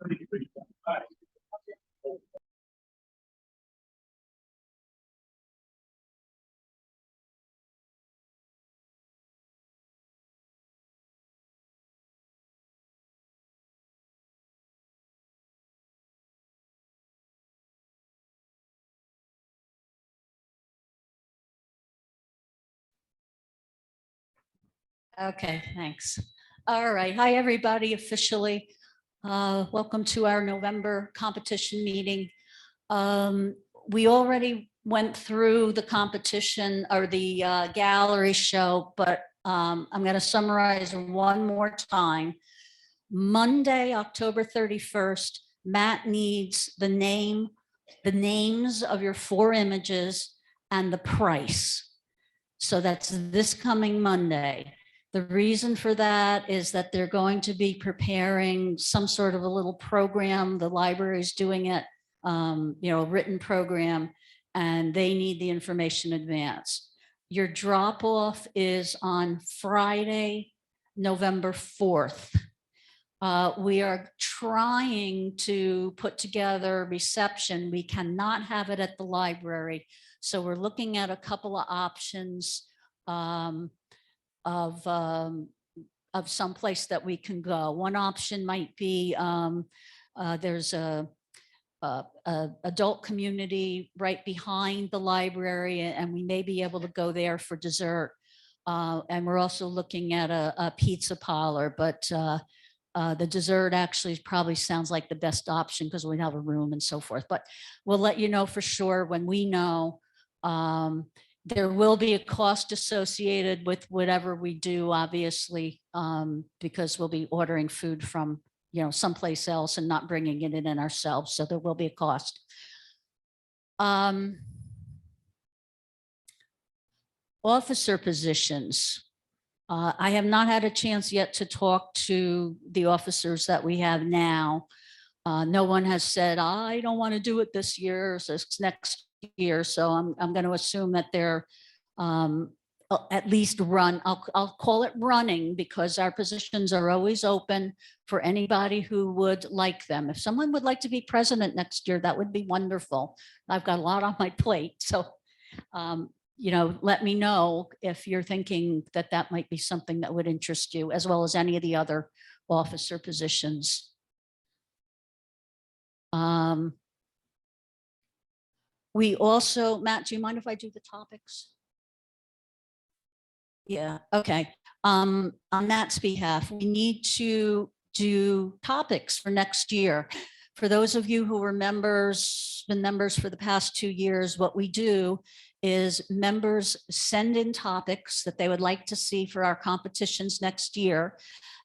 Okay, thanks. All right. Hi, everybody, officially. Welcome to our November competition meeting. We already went through the competition or the gallery show, but I'm going to summarize one more time. Monday, October 31st, Matt needs the names of your 4 images and the price. So that's this coming Monday. The reason for that is that they're going to be preparing some sort of a little program. The library's doing it, a written program, and they need the information in advance. Your drop off is on Friday, November 4th. We are trying to put together a reception. We cannot have it at the library. So we're looking at a couple of options of some place that we can go. One option might be there's a adult community right behind the library, and we may be able to go there for dessert. And we're also looking at a pizza parlor, but the dessert actually probably sounds like the best option because we have a room and so forth. But we'll let you know for sure when we know. There will be a cost associated with whatever we do, obviously, because we'll be ordering food from, someplace else and not bringing it in ourselves. So there will be a cost. Officer positions. I have not had a chance yet to talk to the officers that we have now. No one has said, I don't want to do it this year, so it's next year. So I'm going to assume that they're at least run. I'll call it running because our positions are always open for anybody who would like them. If someone would like to be president next year, that would be wonderful. I've got a lot on my plate. So, let me know if you're thinking that that might be something that would interest you, as well as any of the other officer positions. We also, Matt, do you mind if I do the topics? Yeah, okay. On Matt's behalf, we need to do topics for next year. For those of you who were been members for the past 2 years, what we do is members send in topics that they would like to see for our competitions next year.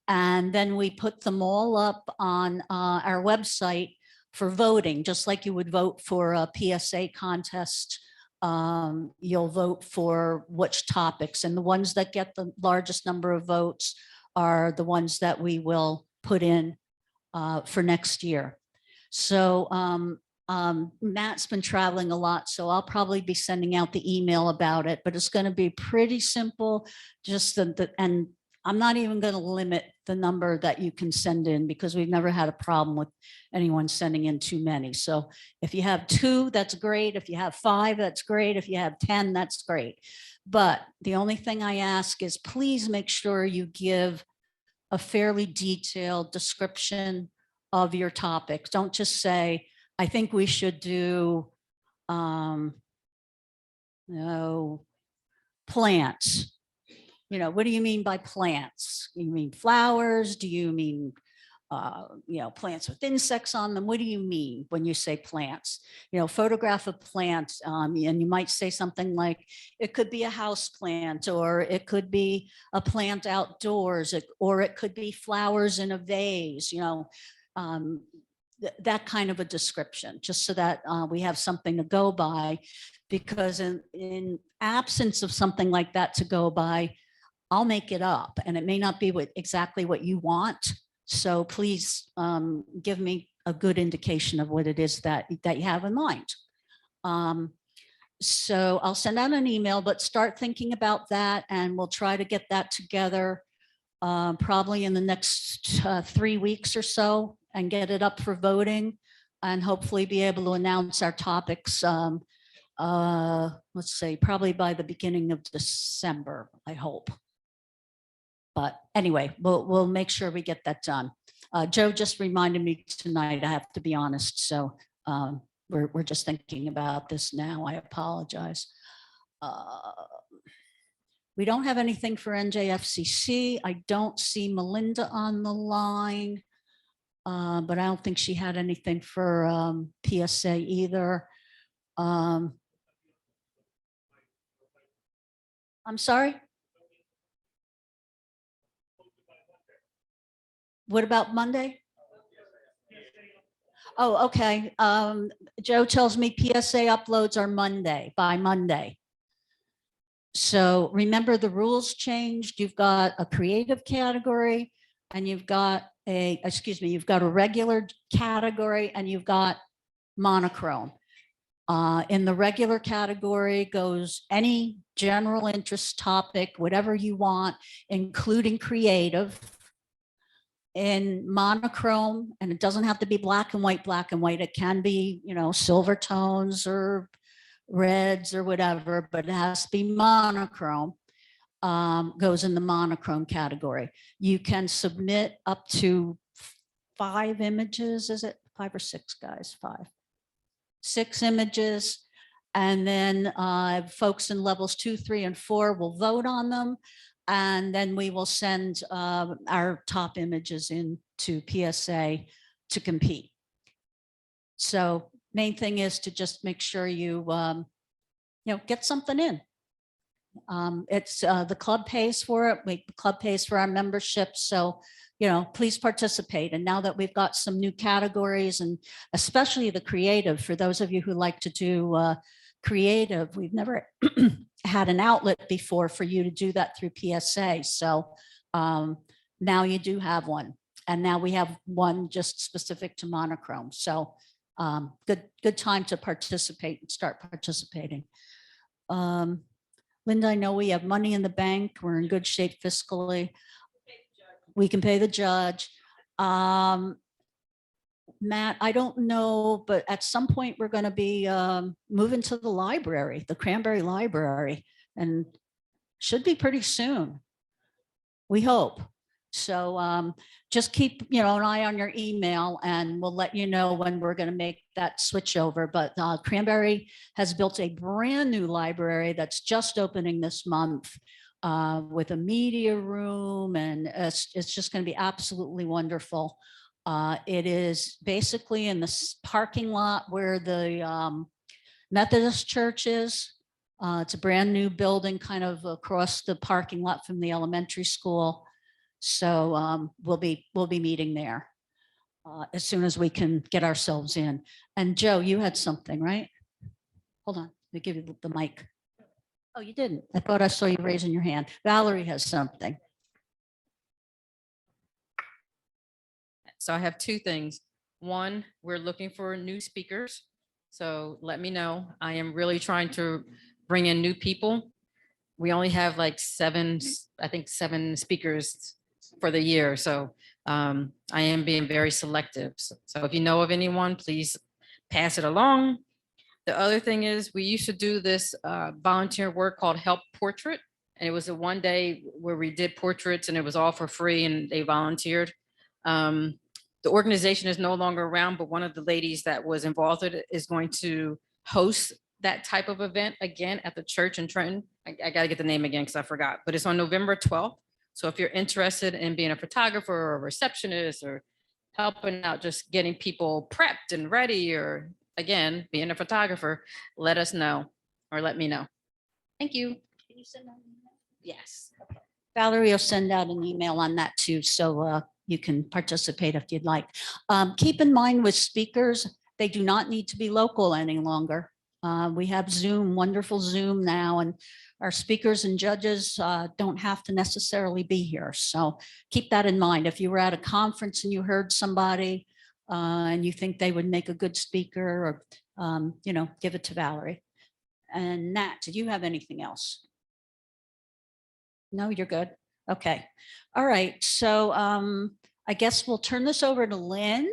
And then we put them all up on our website for voting, just like you would vote for a PSA contest. You'll vote for which topics, and the ones that get the largest number of votes are the ones that we will put in for next year. So Matt's been traveling a lot, so I'll probably be sending out the email about it, but it's going to be pretty simple. And I'm not even going to limit the number that you can send in because we've never had a problem with anyone sending in too many. So if you have 2, that's great. If you have 5, that's great. If you have 10, that's great. But the only thing I ask is please make sure you give a fairly detailed description of your topics. Don't just say, I think we should do plants. What do you mean by plants? You mean flowers? Do you mean, plants with insects on them? What do you mean when you say plants? Photograph a plant, and you might say something like, it could be a house plant, or it could be a plant outdoors, or it could be flowers in a vase, that kind of a description, just so that we have something to go by, because in absence of something like that to go by, I'll make it up and it may not be exactly what you want. So please give me a good indication of what it is that you have in mind. So I'll send out an email, but start thinking about that, and we'll try to get that together probably in the next 3 weeks or so. and get it up for voting, and hopefully be able to announce our topics, let's say probably by the beginning of December, I hope. But anyway, we'll make sure we get that done. Joe just reminded me tonight, I have to be honest. So we're just thinking about this now. I apologize. We don't have anything for NJFCC. I don't see Melinda on the line, but I don't think she had anything for PSA either. I'm sorry? What about Monday? Oh, okay. Joe tells me PSA uploads are by Monday. So remember, the rules changed. You've got a creative category and you've got you've got a regular category and you've got monochrome. In the regular category goes any general interest topic, whatever you want, including creative. In monochrome, and it doesn't have to be black and white, it can be, silver tones or reds or whatever, but it has to be monochrome, goes in the monochrome category. You can submit up to 5 images. Is it 5 or 6, guys? 5, 6 images. And then folks in levels 2, 3, and 4 will vote on them. And then we will send our top images into PSA to compete. So main thing is to just make sure you, get something in. It's the club pays for it. The club pays for our membership. So, please participate. And now that we've got some new categories, and especially the creative, for those of you who like to do creative, we've never had an outlet before for you to do that through PSA. So now you do have one. And now we have one just specific to monochrome. So good time to participate and start participating. Linda, I know we have money in the bank. We're in good shape fiscally. We can pay the judge. Matt, I don't know, but at some point we're going to be moving to the library, the Cranbury Library, and should be pretty soon. We hope. So just keep an eye on your email, and we'll let you know when we're going to make that switch over. But Cranbury has built a brand new library that's just opening this month with a media room, and it's just going to be absolutely wonderful. It is basically in the parking lot where the Methodist church is. It's a brand new building kind of across the parking lot from the elementary school. So we'll be meeting there as soon as we can get ourselves in. And Joe, you had something, right? Hold on, let me give you the mic. Oh, you didn't. I thought I saw you raising your hand. Valerie has something. So I have 2 things. One, we're looking for new speakers. So let me know. I am really trying to bring in new people. We only have like 7 speakers for the year. So I am being very selective. So if you know of anyone, please pass it along. The other thing is, we used to do this volunteer work called Help Portrait. And it was a one day where we did portraits and it was all for free and they volunteered. The organization is no longer around, but one of the ladies that was involved with it is going to host that type of event again at the church in Trenton. I got to get the name again because I forgot, but it's on November 12th. So if you're interested in being a photographer or a receptionist or helping out, just getting people prepped and ready, or again, being a photographer, let us know or let me know. Thank you. Can you send that email? Yes. Okay. Valerie will send out an email on that too. So you can participate if you'd like. Keep in mind with speakers, they do not need to be local any longer. We have Zoom, wonderful Zoom now, and our speakers and judges don't have to necessarily be here. So keep that in mind. If you were at a conference and you heard somebody and you think they would make a good speaker, or, give it to Valerie. And Nat, did you have anything else? No, you're good. Okay. All right. So I guess we'll turn this over to Lynn,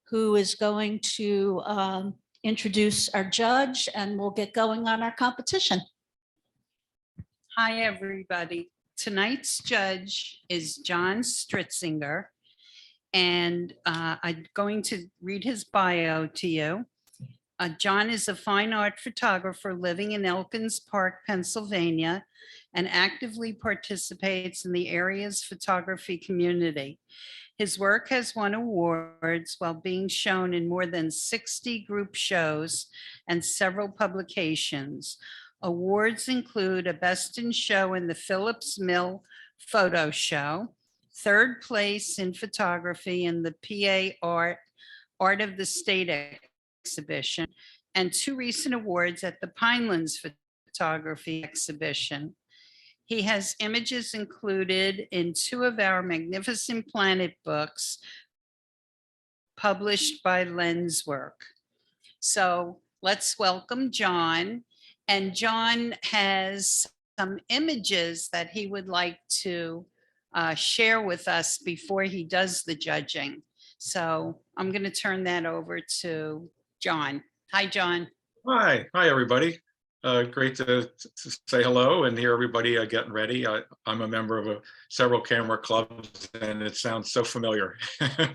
who is going to introduce our judge, and we'll get going on our competition. Hi, everybody. Tonight's judge is John Stritzinger, and I'm going to read his bio to you. John is a fine art photographer living in Elkins Park, Pennsylvania, and actively participates in the area's photography community. His work has won awards while being shown in more than 60 group shows and several publications. Awards include a Best in Show in the Phillips Mill Photo Show, third place in photography in the PA Art of the State exhibition, and 2 recent awards at the Pinelands Photography exhibition. He has images included in 2 of our Magnificent Planet books published by Lenswork. So let's welcome John. And John has some images that he would like to share with us before he does the judging. So I'm going to turn that over to John. Hi, John. Hi, everybody. Great to say hello and hear everybody getting ready. I'm a member of several camera clubs, and it sounds so familiar.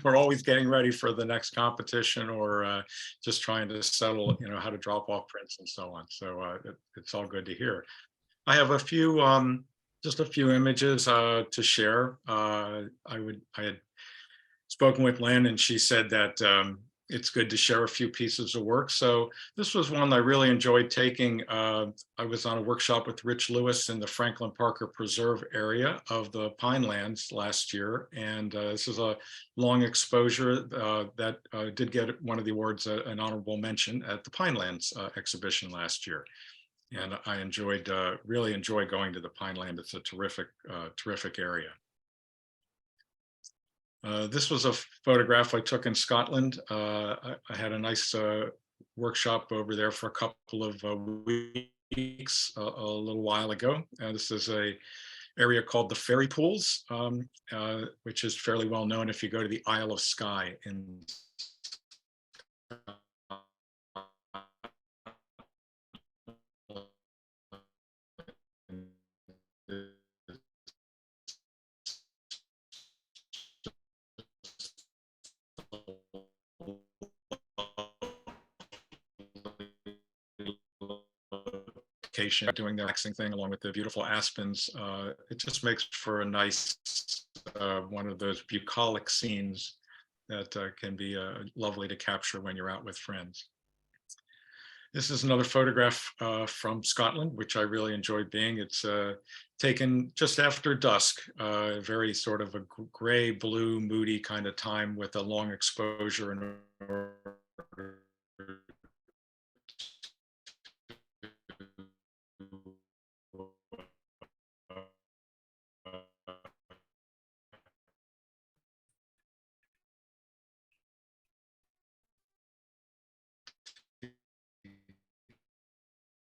We're always getting ready for the next competition, or just trying to settle, how to drop off prints and so on. So it's all good to hear. I have just a few images to share. I had spoken with Lynn, and she said that it's good to share a few pieces of work. So this was one I really enjoyed taking. I was on a workshop with Rich Lewis in the Franklin Parker Preserve area of the Pinelands last year. And this is a long exposure that did get one of the awards, an honorable mention at the Pinelands exhibition last year. And I really enjoy going to the Pineland. It's a terrific area. This was a photograph I took in Scotland. I had a nice workshop over there for a couple of weeks a little while ago. This is an area called the Fairy Pools, which is fairly well known if you go to the Isle of Skye in doing their relaxing thing along with the beautiful aspens. It just makes for a nice one of those bucolic scenes that can be lovely to capture when you're out with friends. This is another photograph from Scotland, which I really enjoyed being. It's taken just after dusk, very sort of a gray, blue, moody kind of time with a long exposure in order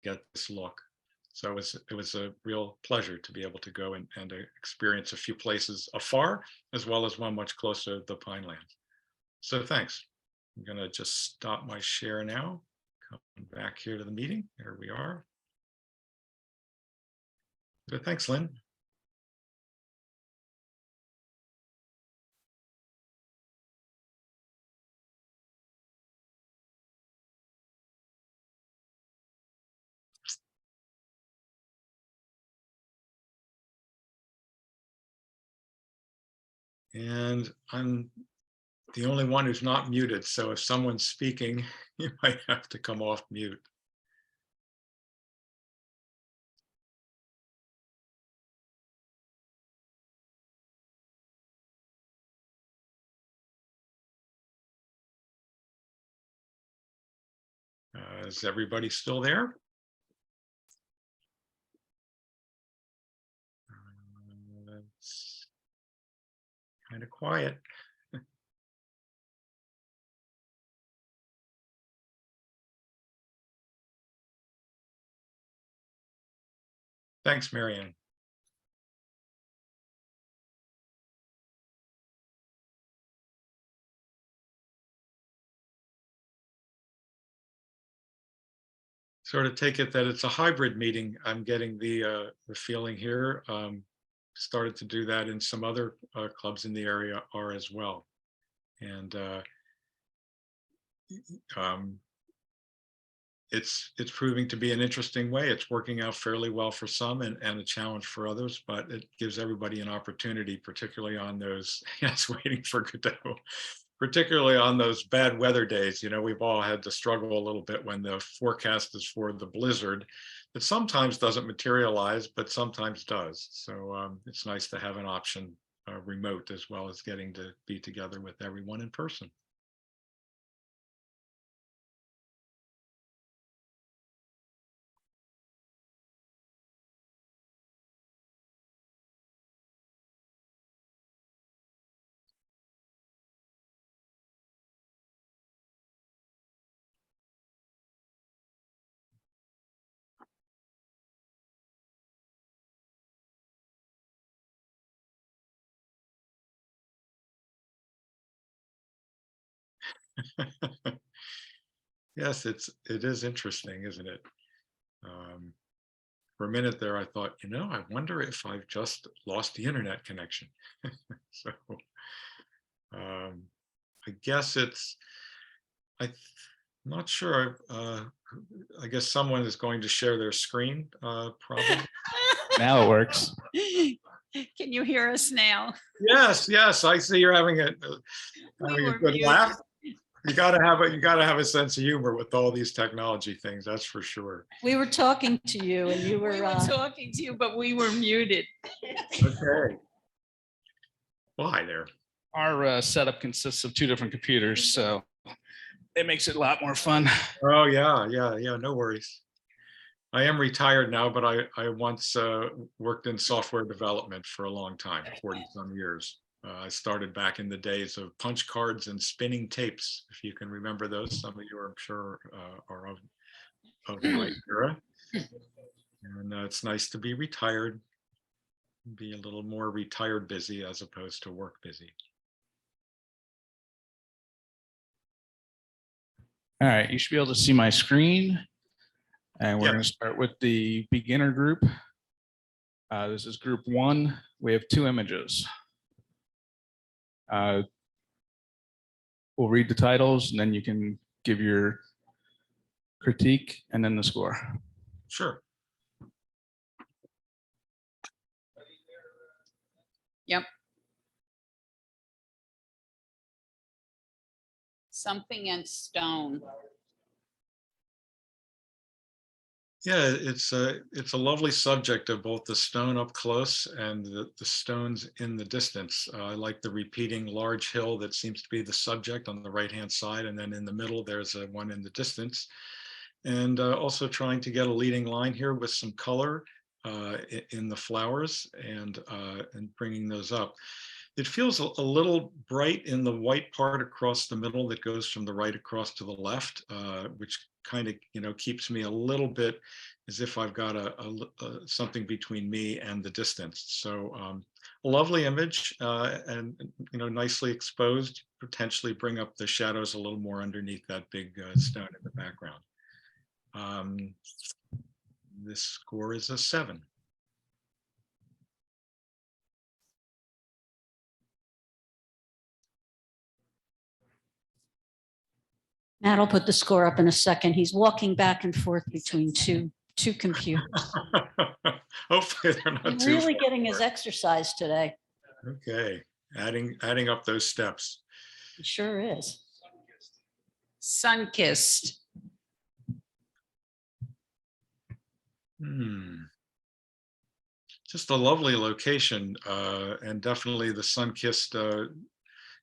get this look. So it was a real pleasure to be able to go and experience a few places afar, as well as one much closer to the Pinelands. So thanks. I'm going to just stop my share now. Come back here to the meeting. There we are. So thanks, Lynn. And I'm the only one who's not muted. So if someone's speaking, you might have to come off mute. Is everybody still there? It's kind of quiet. Thanks, Marianne. sort of take it that it's a hybrid meeting. I'm getting the feeling here. Started to do that in some other clubs in the area are as well. And it's proving to be an interesting way. It's working out fairly well for some and a challenge for others, but it gives everybody an opportunity, particularly on those, yes, waiting for Godot, particularly on those bad weather days. You know, we've all had to struggle a little bit when the forecast is for the blizzard that sometimes doesn't materialize, but sometimes does. So it's nice to have an option remote as well as getting to be together with everyone in person. Yes, it is interesting, isn't it? For a minute there, I thought, you know, I wonder if I've just lost the internet connection. So I guess I'm not sure. I guess someone is going to share their screen, probably. Now it works. Can you hear us now? Yes, I see you're having a were good muted. laugh. You gotta have a sense of humor with all these technology things, that's for sure. We were talking to you and you We were, were talking to you, but we were muted. Okay. Well, hi there. Our setup consists of 2 different computers, so it makes it a lot more fun. Oh, yeah, no worries. I am retired now, but I once worked in software development for a long time, 40 some years. I started back in the days of punch cards and spinning tapes, if you can remember those. Some of you, I'm sure, are of my era. And it's nice to be retired, be a little more retired busy as opposed to work busy. All right, you should be able to see my screen. And we're Yeah. going to start with the beginner group. This is group 1. We have 2 images. We'll read the titles and then you can give your critique and then the score. Sure. Yep. Something and stone. Yeah, it's a lovely subject of both the stone up close and the stones in the distance. I like the repeating large hill that seems to be the subject on the right-hand side, and then in the middle there's one in the distance. And also trying to get a leading line here with some color in the flowers and bringing those up. It feels a little bright in the white part across the middle that goes from the right across to the left, which kind of, you know, keeps me a little bit as if I've got something between me and the distance. So a lovely image and, you know, nicely exposed, potentially bring up the shadows a little more underneath that big stone in the background. This score is a 7. Matt will put the score up in a second. He's walking back and forth between two computers. Hopefully they're not He's too really far getting his apart. exercise today. Okay, adding up those steps. He sure is. Sun-kissed. Just a lovely location, and definitely the sun-kissed,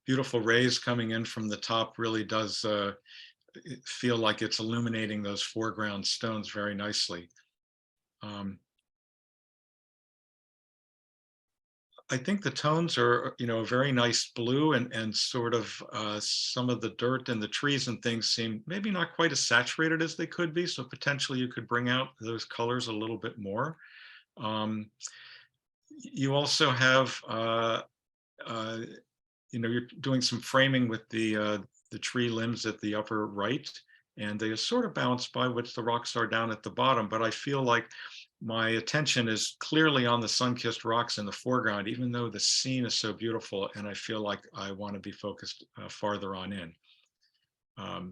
beautiful rays coming in from the top really does feel like it's illuminating those foreground stones very nicely. I think the tones are, you know, a very nice blue and sort of some of the dirt and the trees and things seem maybe not quite as saturated as they could be. So potentially you could bring out those colors a little bit more. You also have, you know, you're doing some framing with the tree limbs at the upper right. and they are sort of balanced by what the rocks are down at the bottom. But I feel like my attention is clearly on the sun-kissed rocks in the foreground, even though the scene is so beautiful, and I feel like I want to be focused farther on in.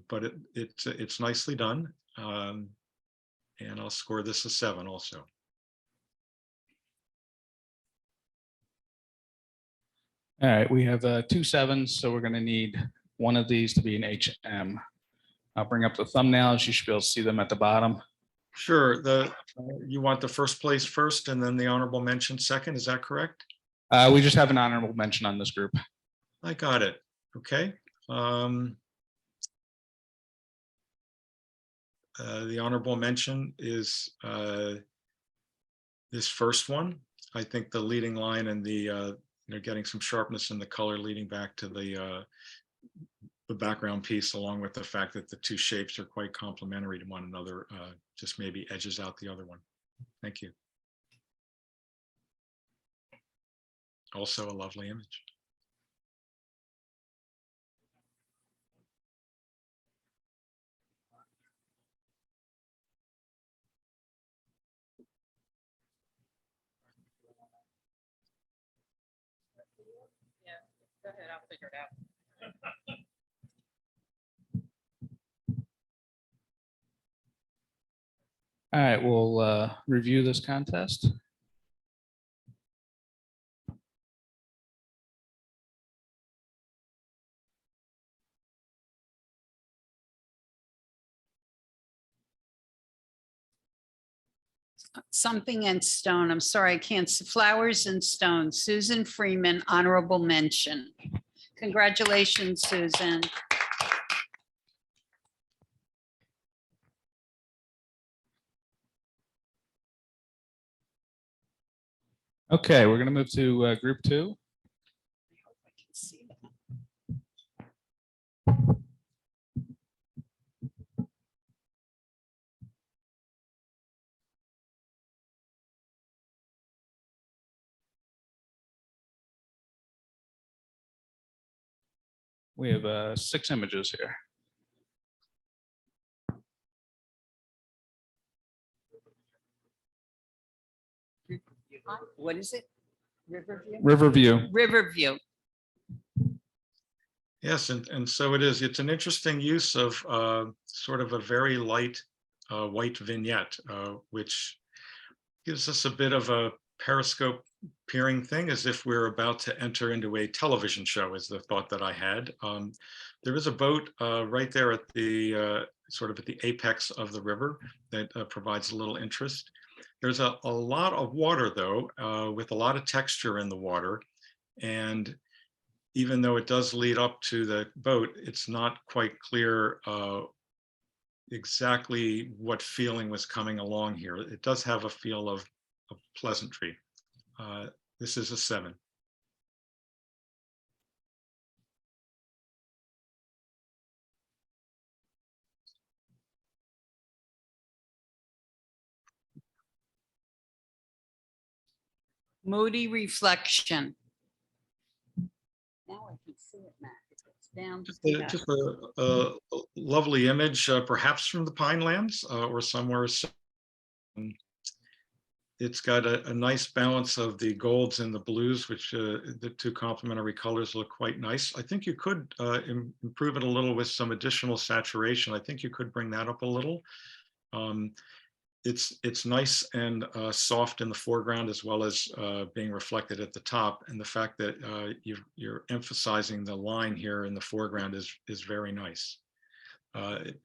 But it's nicely done, and I'll score this a 7 also. All right, we have 2 7s, so we're going to need one of these to be an HM. I'll bring up the thumbnails. You should be able to see them at the bottom. Sure. You want the first place first and then the honorable mention second, is that correct? We just have an honorable mention on this group. I got it. Okay. The honorable mention is this first one. I think the leading line and the getting some sharpness in the color leading back to the background piece, along with the fact that the two shapes are quite complementary to one another, just maybe edges out the other one. Thank you. Also a lovely image. Go ahead, I'll figure it out. All right, we'll review this contest. Something in stone. I'm sorry, I can't see. Flowers and Stone. Susan Freeman, honorable mention. Congratulations, Susan. Okay, we're going to move to group 2. I hope I can see that. We have 6 images here. What is it? Riverview? Riverview. Riverview. Yes, and so it is. It's an interesting use of sort of a very light white vignette, which gives us a bit of a periscope peering thing, as if we're about to enter into a television show, is the thought that I had. There is a boat right there at the sort of at the apex of the river that provides a little interest. There's a lot of water, though, with a lot of texture in the water. And even though it does lead up to the boat, it's not quite clear exactly what feeling was coming along here. It does have a feel of pleasantry. This is a 7. Moody Reflection. Now I can see it, Matt. It's down. Just a lovely image, perhaps from the Pinelands or somewhere. It's got a nice balance of the golds and the blues, which the two complementary colors look quite nice. I think you could improve it a little with some additional saturation. I think you could bring that up a little. It's nice and soft in the foreground, as well as being reflected at the top. And the fact that you're emphasizing the line here in the foreground is very nice.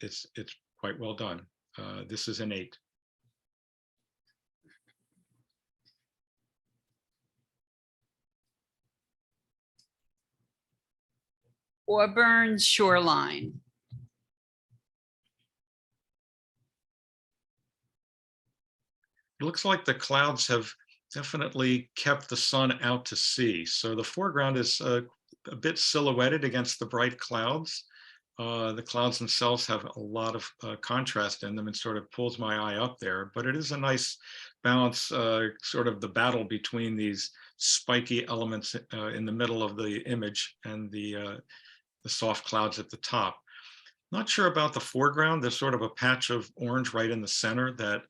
It's quite well done. This is an 8. Auburn Shoreline. It looks like the clouds have definitely kept the sun out to sea. So the foreground is a bit silhouetted against the bright clouds. The clouds themselves have a lot of contrast in them and sort of pulls my eye up there. But it is a nice balance, sort of the battle between these spiky elements in the middle of the image and the soft clouds at the top. Not sure about the foreground. There's sort of a patch of orange right in the center that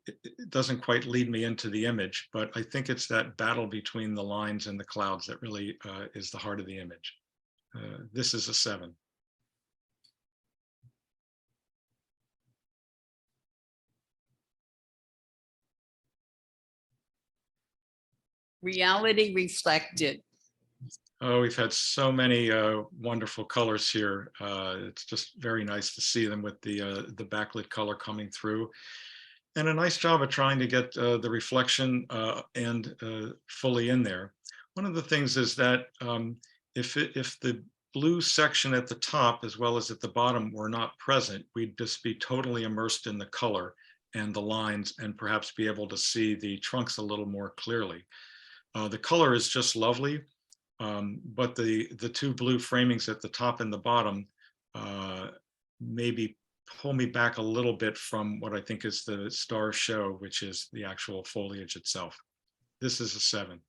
it doesn't quite lead me into the image, but I think it's that battle between the lines and the clouds that really is the heart of the image. This is a 7. Reality reflected. Oh, we've had so many wonderful colors here. It's just very nice to see them with the backlit color coming through. And a nice job of trying to get the reflection and fully in there. One of the things is that if the blue section at the top as well as at the bottom were not present, we'd just be totally immersed in the color and the lines and perhaps be able to see the trunks a little more clearly. The color is just lovely, but the two blue framings at the top and the bottom maybe pull me back a little bit from what I think is the star show, which is the actual foliage itself. This is a 7.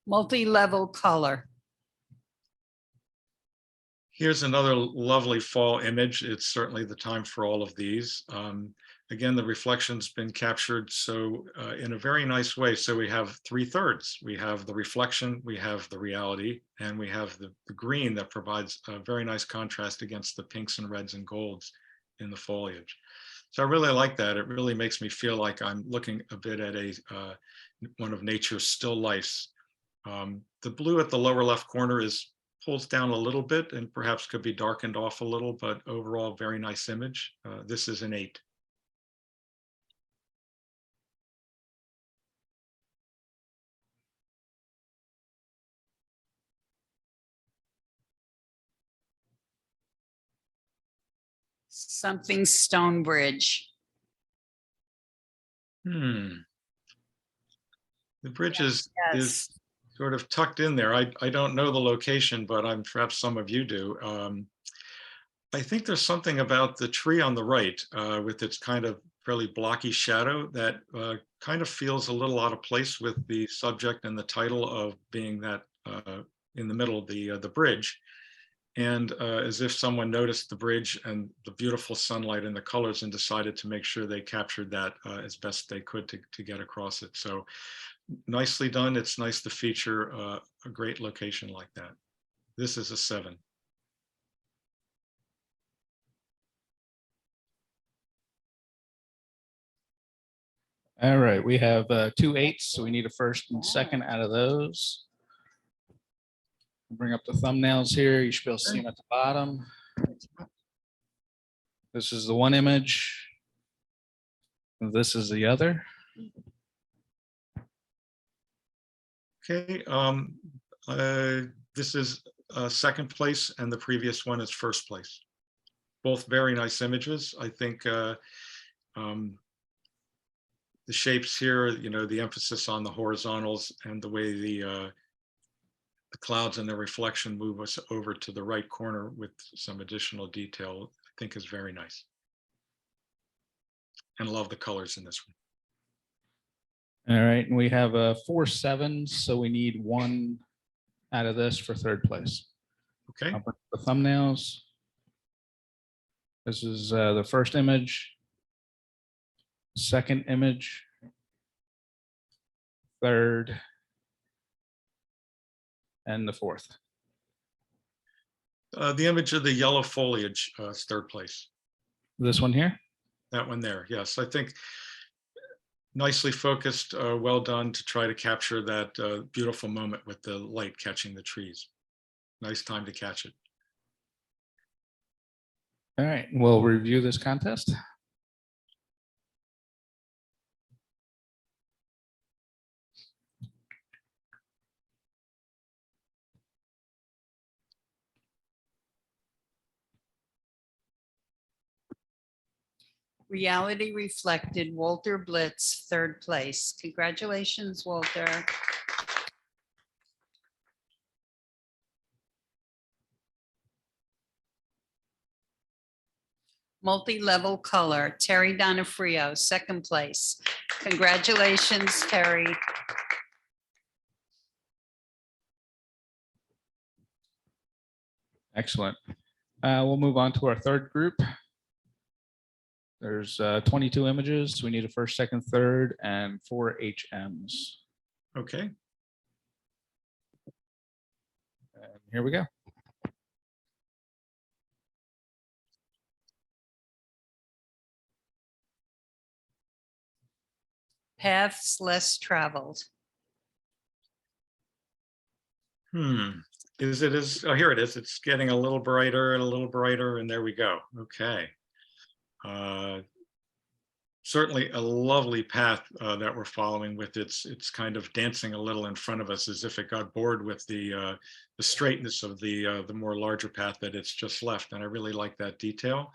Multi-level color. Here's another lovely fall image. It's certainly the time for all of these. Again, the reflection's been captured so in a very nice way. So we have 3/3. We have the reflection, we have the reality, and we have the green that provides a very nice contrast against the pinks and reds and golds in the foliage. So I really like that. It really makes me feel like I'm looking a bit at one of nature's still lifes. The blue at the lower left corner pulls down a little bit and perhaps could be darkened off a little, but overall very nice image. This is an 8. Something Stonebridge. The bridge is Yes. sort of tucked in there. I don't know the location, but perhaps some of you do. I think there's something about the tree on the right with its kind of fairly blocky shadow that kind of feels a little out of place with the subject and the title of being that in the middle of the bridge. And as if someone noticed the bridge and the beautiful sunlight and the colors and decided to make sure they captured that as best they could to get across it. So nicely done. It's nice to feature a great location like that. This is a 7. All right, we have 2 8s, so we need a first and second out of those. Bring up the thumbnails here. You should be able to see them at the bottom. This is the one image. This is the other. Okay, this is second place and the previous one is first place. Both very nice images. I think the shapes here, the emphasis on the horizontals and the way the clouds and their reflection move us over to the right corner with some additional detail, I think is very nice. And love the colors in this one. All right, and we have 4 7s, so we need 1 out of this for third place. Okay, I'll put the thumbnails. This is the first image, second image, third, and the fourth. the image of the yellow foliage is third place. This one here. That one there, yes. I think nicely focused, well done to try to capture that beautiful moment with the light catching the trees. Nice time to catch it. All right, we'll review this contest. Reality reflected, Walter Blitz, third place. Congratulations, Walter. multi-level color. Terry Donofrio, second place. Congratulations, Terry. Excellent. We'll move on to our third group. There's 22 images. We need a first, second, third, and 4 HMs. Okay. And here we go. Paths less traveled. Is it as, oh, here it is. It's getting a little brighter and a little brighter, and there we go. Okay. Certainly a lovely path that we're following with it's kind of dancing a little in front of us as if it got bored with the straightness of the more larger path that it's just left. And I really like that detail.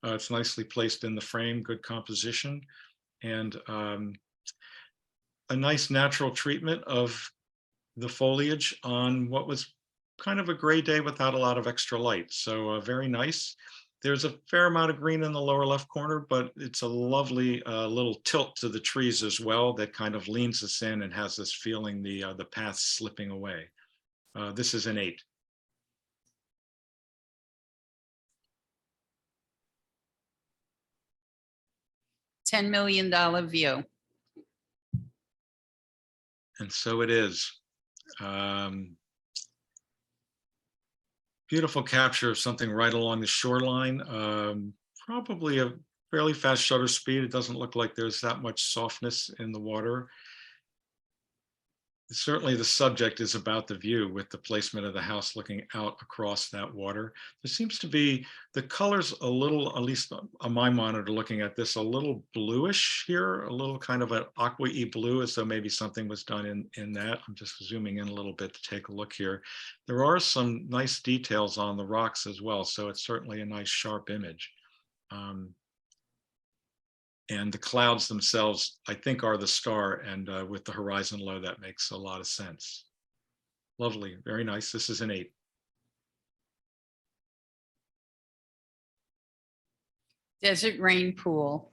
It's nicely placed in the frame, good composition, and a nice natural treatment of the foliage on what was kind of a gray day without a lot of extra light. So very nice. There's a fair amount of green in the lower left corner, but it's a lovely little tilt to the trees as well that kind of leans us in and has us feeling the path slipping away. This is an 8. $10 million view. And so it is. Beautiful capture of something right along the shoreline. Probably a fairly fast shutter speed. It doesn't look like there's that much softness in the water. Certainly the subject is about the view with the placement of the house looking out across that water. There seems to be the colors a little, at least on my monitor looking at this, a little bluish here, a little kind of an aqua-y blue, as though maybe something was done in that. I'm just zooming in a little bit to take a look here. There are some nice details on the rocks as well, so it's certainly a nice sharp image. And the clouds themselves, I think, are the star, and with the horizon low, that makes a lot of sense. Lovely, very nice. This is an 8. Desert rain pool.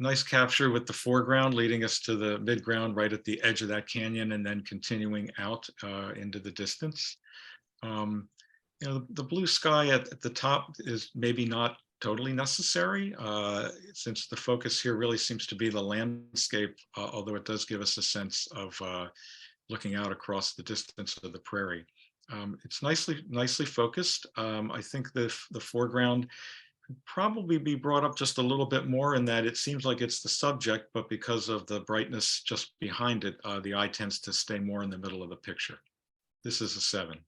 Nice capture with the foreground leading us to the midground right at the edge of that canyon and then continuing out into the distance. You know, the blue sky at the top is maybe not totally necessary since the focus here really seems to be the landscape, although it does give us a sense of looking out across the distance of the prairie. It's nicely focused. I think the foreground could probably be brought up just a little bit more in that it seems like it's the subject, but because of the brightness just behind it, the eye tends to stay more in the middle of the picture. This is a 7.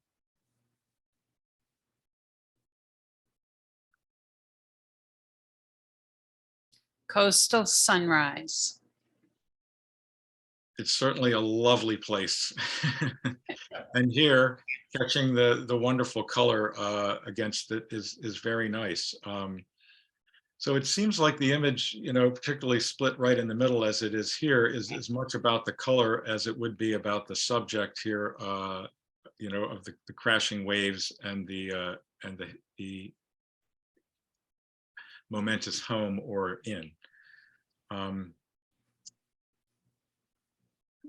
Coastal sunrise. It's certainly a lovely place. And here, catching the wonderful color against it is very nice. So it seems like the image, you know, particularly split right in the middle as it is here, is as much about the color as it would be about the subject here, you know, of the crashing waves and the momentous home or inn.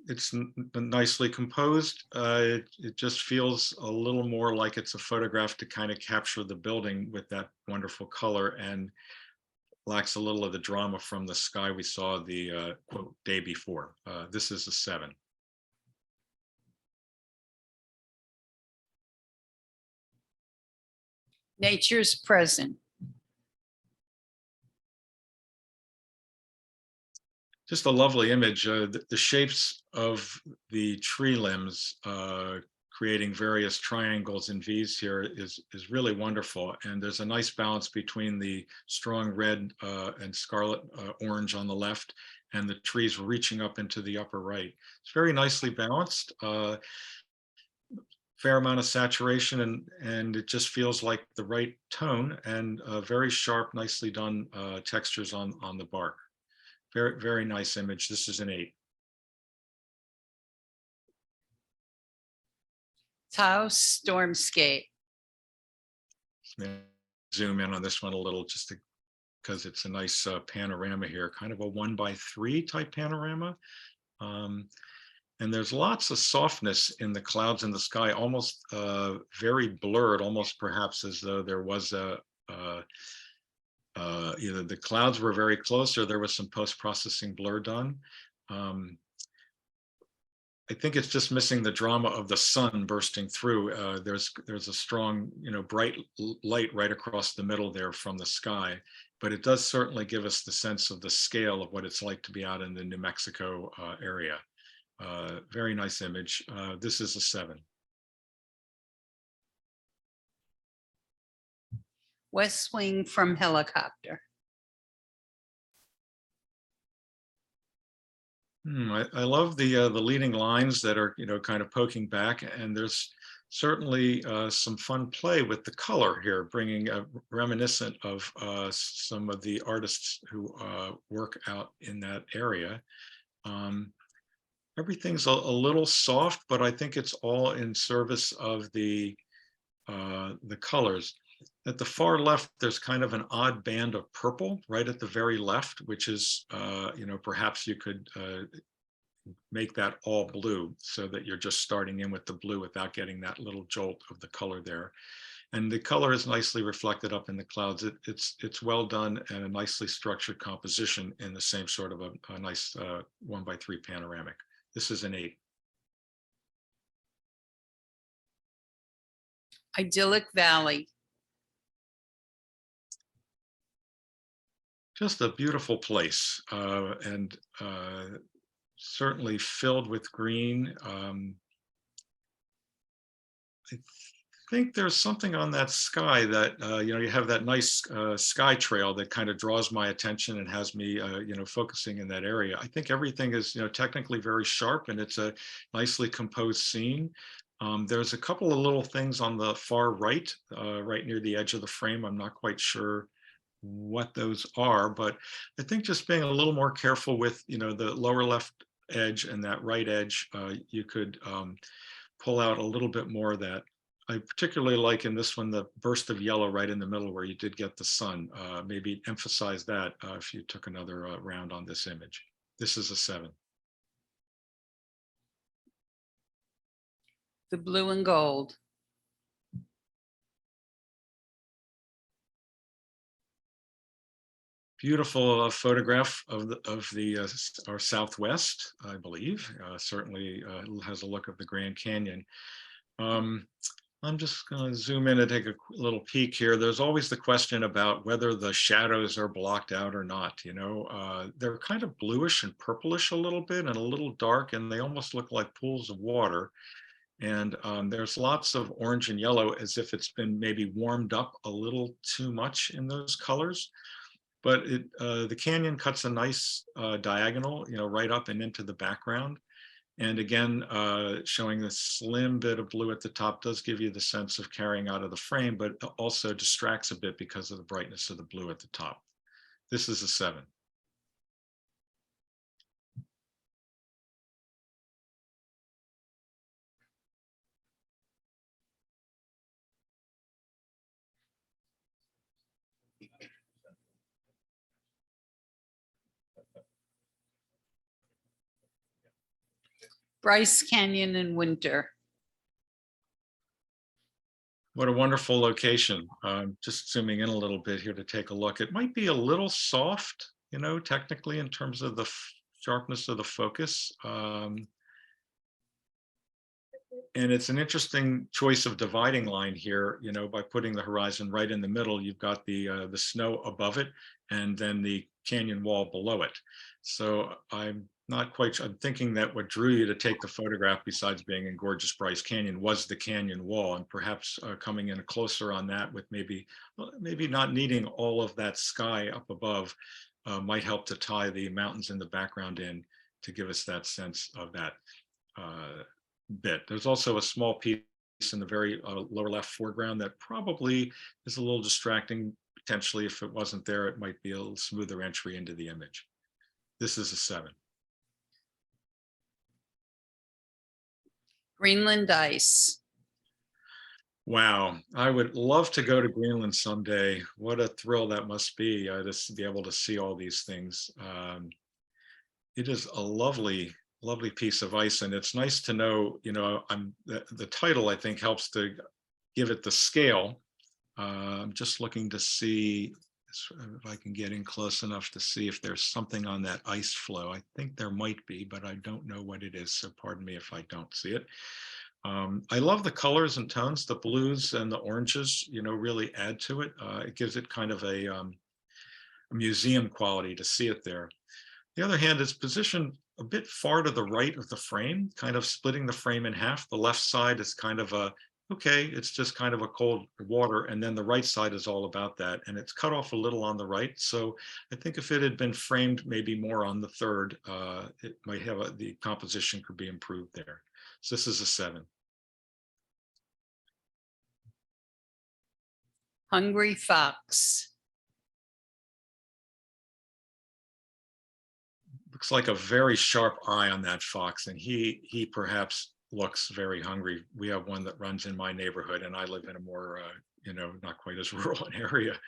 It's nicely composed. It just feels a little more like it's a photograph to kind of capture the building with that wonderful color and lacks a little of the drama from the sky we saw the quote day before. This is a 7. Nature's present. Just a lovely image. The shapes of the tree limbs creating various triangles and V's here is really wonderful. And there's a nice balance between the strong red and scarlet orange on the left and the trees reaching up into the upper right. It's very nicely balanced. Fair amount of saturation and it just feels like the right tone and very sharp, nicely done textures on the bark. Very, very nice image. This is an 8. Taos stormscape. Zoom in on this one a little just because it's a nice panorama here, kind of a 1:3 type panorama. And there's lots of softness in the clouds in the sky, almost very blurred, almost perhaps as though there was either the clouds were very close or there was some post-processing blur done. I think it's just missing the drama of the sun bursting through. There's a strong, bright light right across the middle there from the sky, but it does certainly give us the sense of the scale of what it's like to be out in the New Mexico area. Very nice image. This is a 7. West Wing from helicopter. I love the leading lines that are kind of poking back, and there's certainly some fun play with the color here, bringing reminiscent of some of the artists who work out in that area. Everything's a little soft, but I think it's all in service of the colors. At the far left, there's kind of an odd band of purple right at the very left, which is, perhaps you could make that all blue so that you're just starting in with the blue without getting that little jolt of the color there. And the color is nicely reflected up in the clouds. It's well done and a nicely structured composition in the same sort of a nice 1:3 panoramic. This is an 8. Idyllic Valley. Just a beautiful place, and certainly filled with green. I think there's something on that sky that, you have that nice sky trail that kind of draws my attention and has me, focusing in that area. I think everything is, technically very sharp, and it's a nicely composed scene. There's a couple of little things on the far right, right near the edge of the frame. I'm not quite sure what those are, but I think just being a little more careful with, the lower left edge and that right edge, you could pull out a little bit more of that. I particularly like in this one, the burst of yellow right in the middle where you did get the sun. Maybe emphasize that if you took another round on this image. This is a 7. The blue and gold. Beautiful photograph of our Southwest, I believe. Certainly has a look of the Grand Canyon. I'm just going to zoom in and take a little peek here. There's always the question about whether the shadows are blocked out or not. They're kind of bluish and purplish a little bit and a little dark, and they almost look like pools of water. And there's lots of orange and yellow, as if it's been maybe warmed up a little too much in those colors. But the canyon cuts a nice diagonal, right up and into the background. And again, showing the slim bit of blue at the top does give you the sense of carrying out of the frame, but also distracts a bit because of the brightness of the blue at the top. This is a 7. Bryce Canyon in winter. What a wonderful location. Just zooming in a little bit here to take a look. It might be a little soft, technically in terms of the sharpness of the focus. And it's an interesting choice of dividing line here, by putting the horizon right in the middle. You've got the snow above it and then the canyon wall below it. So I'm not quite sure. I'm thinking that what drew you to take the photograph, besides being in gorgeous Bryce Canyon, was the canyon wall, and perhaps coming in closer on that with maybe not needing all of that sky up above might help to tie the mountains in the background in to give us that sense of that bit. There's also a small piece in the very lower left foreground that probably is a little distracting. Potentially, if it wasn't there, it might be a little smoother entry into the image. This is a 7. Greenland ice. Wow, I would love to go to Greenland someday. What a thrill that must be, just to be able to see all these things. It is a lovely, lovely piece of ice, and it's nice to know, the title, I think, helps to give it the scale. I'm just looking to see if I can get in close enough to see if there's something on that ice floe. I think there might be, but I don't know what it is, so pardon me if I don't see it. I love the colors and tones. The blues and the oranges, really add to it. It gives it kind of a museum quality to see it there. The other hand, it's positioned a bit far to the right of the frame, kind of splitting the frame in half. The left side is kind of okay, it's just kind of a cold water. And then the right side is all about that. And it's cut off a little on the right. So I think if it had been framed maybe more on the third, it might have the composition could be improved there. So this is a 7. Hungry Fox. Looks like a very sharp eye on that fox, and he perhaps looks very hungry. We have one that runs in my neighborhood, and I live in a more not quite as rural an area.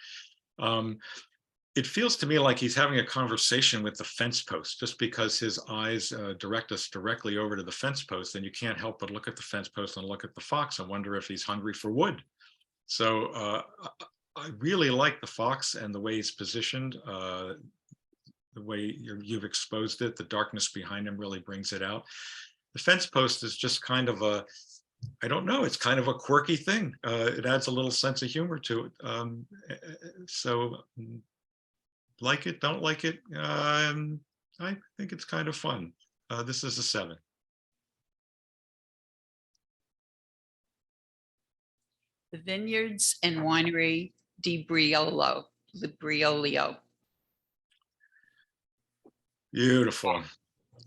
It feels to me like he's having a conversation with the fence post, just because his eyes direct us directly over to the fence post, and you can't help but look at the fence post and look at the fox and wonder if he's hungry for wood. So I really like the fox and the way he's positioned. The way you've exposed it, the darkness behind him really brings it out. The fence post is just kind of I don't know, it's kind of a quirky thing. It adds a little sense of humor to it. So like it, don't like it. I think it's kind of fun. This is a 7. The Vineyards and Winery di Briolo. Beautiful.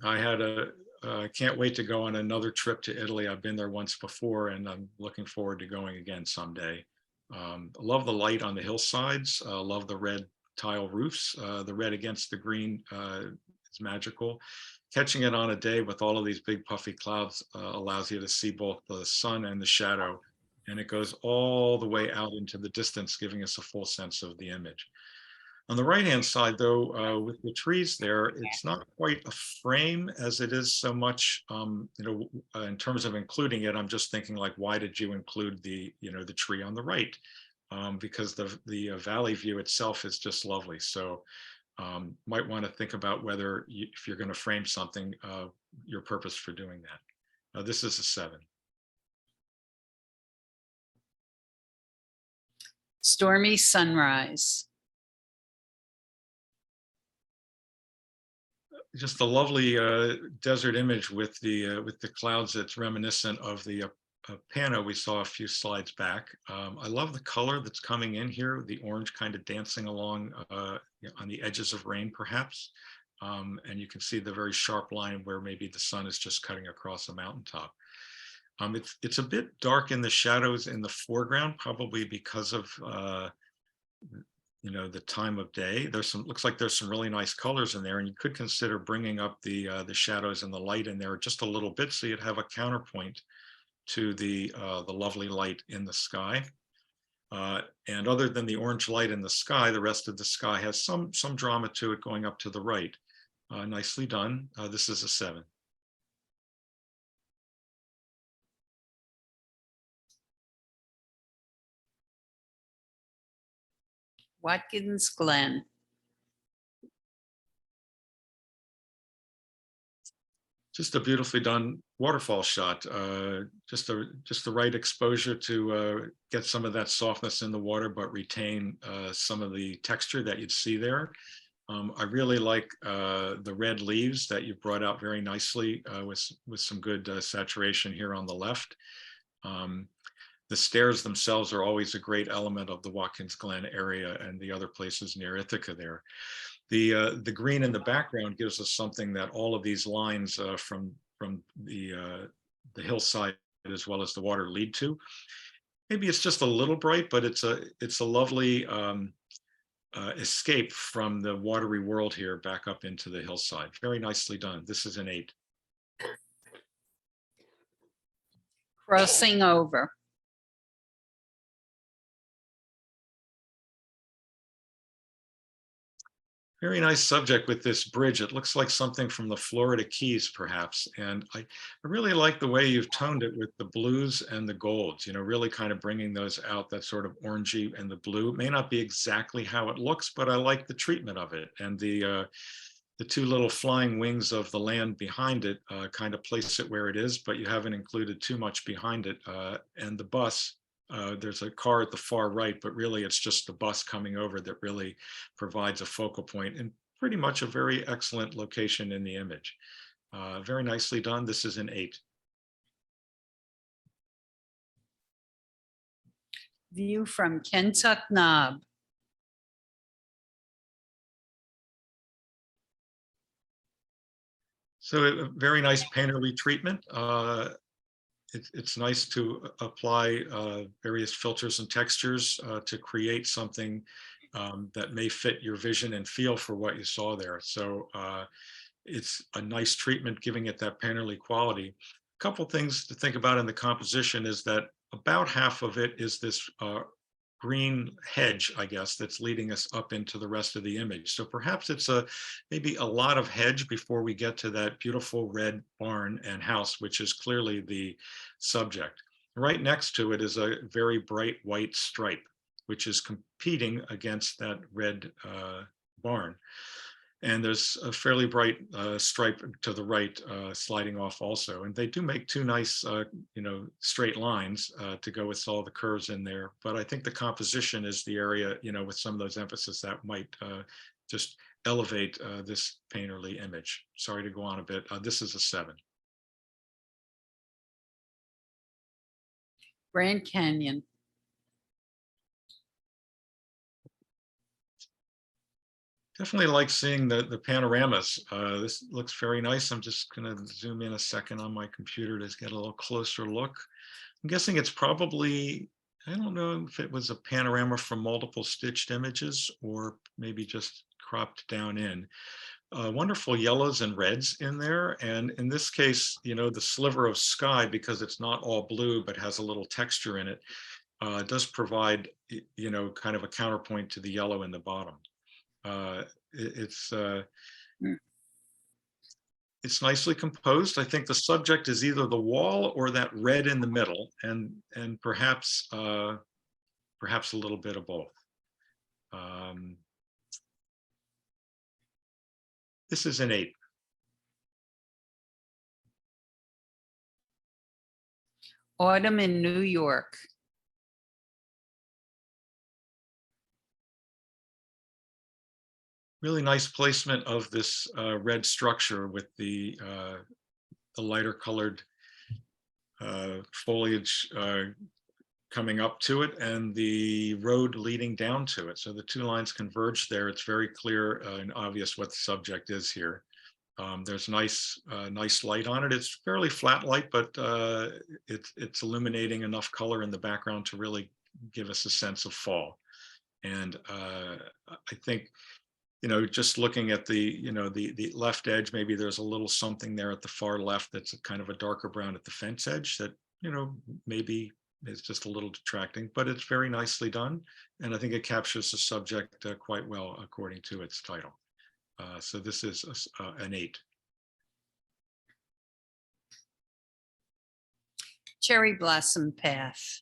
I can't wait to go on another trip to Italy. I've been there once before, and I'm looking forward to going again someday. Love the light on the hillsides. Love the red tile roofs. The red against the green is magical. Catching it on a day with all of these big puffy clouds allows you to see both the sun and the shadow, and it goes all the way out into the distance, giving us a full sense of the image. On the right-hand side, though, with the trees there, it's not quite a frame as it is so much, in terms of including it. I'm just thinking, like, why did you include the tree on the right? Because the valley view itself is just lovely. So might want to think about whether if you're going to frame something, your purpose for doing that. This is a 7. Stormy Sunrise. Just a lovely desert image with the clouds. That's reminiscent of the pano we saw a few slides back. I love the color that's coming in here, the orange kind of dancing along on the edges of rain, perhaps. And you can see the very sharp line where maybe the sun is just cutting across a mountaintop. It's a bit dark in the shadows in the foreground, probably because of the time of day. Looks like there's some really nice colors in there, and you could consider bringing up the shadows and the light in there just a little bit, so you'd have a counterpoint to the lovely light in the sky. And other than the orange light in the sky, the rest of the sky has some drama to it going up to the right. Nicely done. This is a 7. Watkins Glen. Just a beautifully done waterfall shot. Just the right exposure to get some of that softness in the water, but retain some of the texture that you'd see there. I really like the red leaves that you brought out very nicely with some good saturation here on the left. The stairs themselves are always a great element of the Watkins Glen area and the other places near Ithaca there. The green in the background gives us something that all of these lines from the hillside as well as the water lead to. Maybe it's just a little bright, but it's a lovely escape from the watery world here back up into the hillside. Very nicely done. This is an 8. Crossing Over. Very nice subject with this bridge. It looks like something from the Florida Keys, perhaps. And I really like the way you've toned it with the blues and the golds, really kind of bringing those out, that sort of orangey and the blue. It may not be exactly how it looks, but I like the treatment of it. And the two little flying wings of the land behind it kind of place it where it is, but you haven't included too much behind it. And the bus, there's a car at the far right, but really it's just the bus coming over that really provides a focal point and pretty much a very excellent location in the image. Very nicely done. This is an 8. View from Kentuck Knob. So a very nice painterly treatment. It's nice to apply various filters and textures to create something that may fit your vision and feel for what you saw there. So it's a nice treatment, giving it that painterly quality. A couple things to think about in the composition is that about half of it is this green hedge, I guess, that's leading us up into the rest of the image. So perhaps it's maybe a lot of hedge before we get to that beautiful red barn and house, which is clearly the subject. Right next to it is a very bright white stripe, which is competing against that red barn. And there's a fairly bright stripe to the right sliding off also. And they do make two nice, straight lines to go with all the curves in there. But I think the composition is the area, with some of those emphasis that might just elevate this painterly image. Sorry to go on a bit. This is a 7. Grand Canyon. Definitely like seeing the panoramas. This looks very nice. I'm just going to zoom in a second on my computer to get a little closer look. I'm guessing it's probably, I don't know if it was a panorama from multiple stitched images or maybe just cropped down in. Wonderful yellows and reds in there. And in this case, the sliver of sky, because it's not all blue, but has a little texture in it, does provide, kind of a counterpoint to the yellow in the bottom. It's nicely composed. I think the subject is either the wall or that red in the middle, and perhaps a little bit of both. This is an 8. Autumn in New York. Really nice placement of this red structure with the lighter colored foliage coming up to it and the road leading down to it. So the two lines converge there. It's very clear and obvious what the subject is here. There's nice light on it. It's fairly flat light, but it's illuminating enough color in the background to really give us a sense of fall. And I think, just looking at the left edge, maybe there's a little something there at the far left that's kind of a darker brown at the fence edge that, maybe is just a little detracting, but it's very nicely done. And I think it captures the subject quite well according to its title. So this is an 8. Cherry Blossom Path.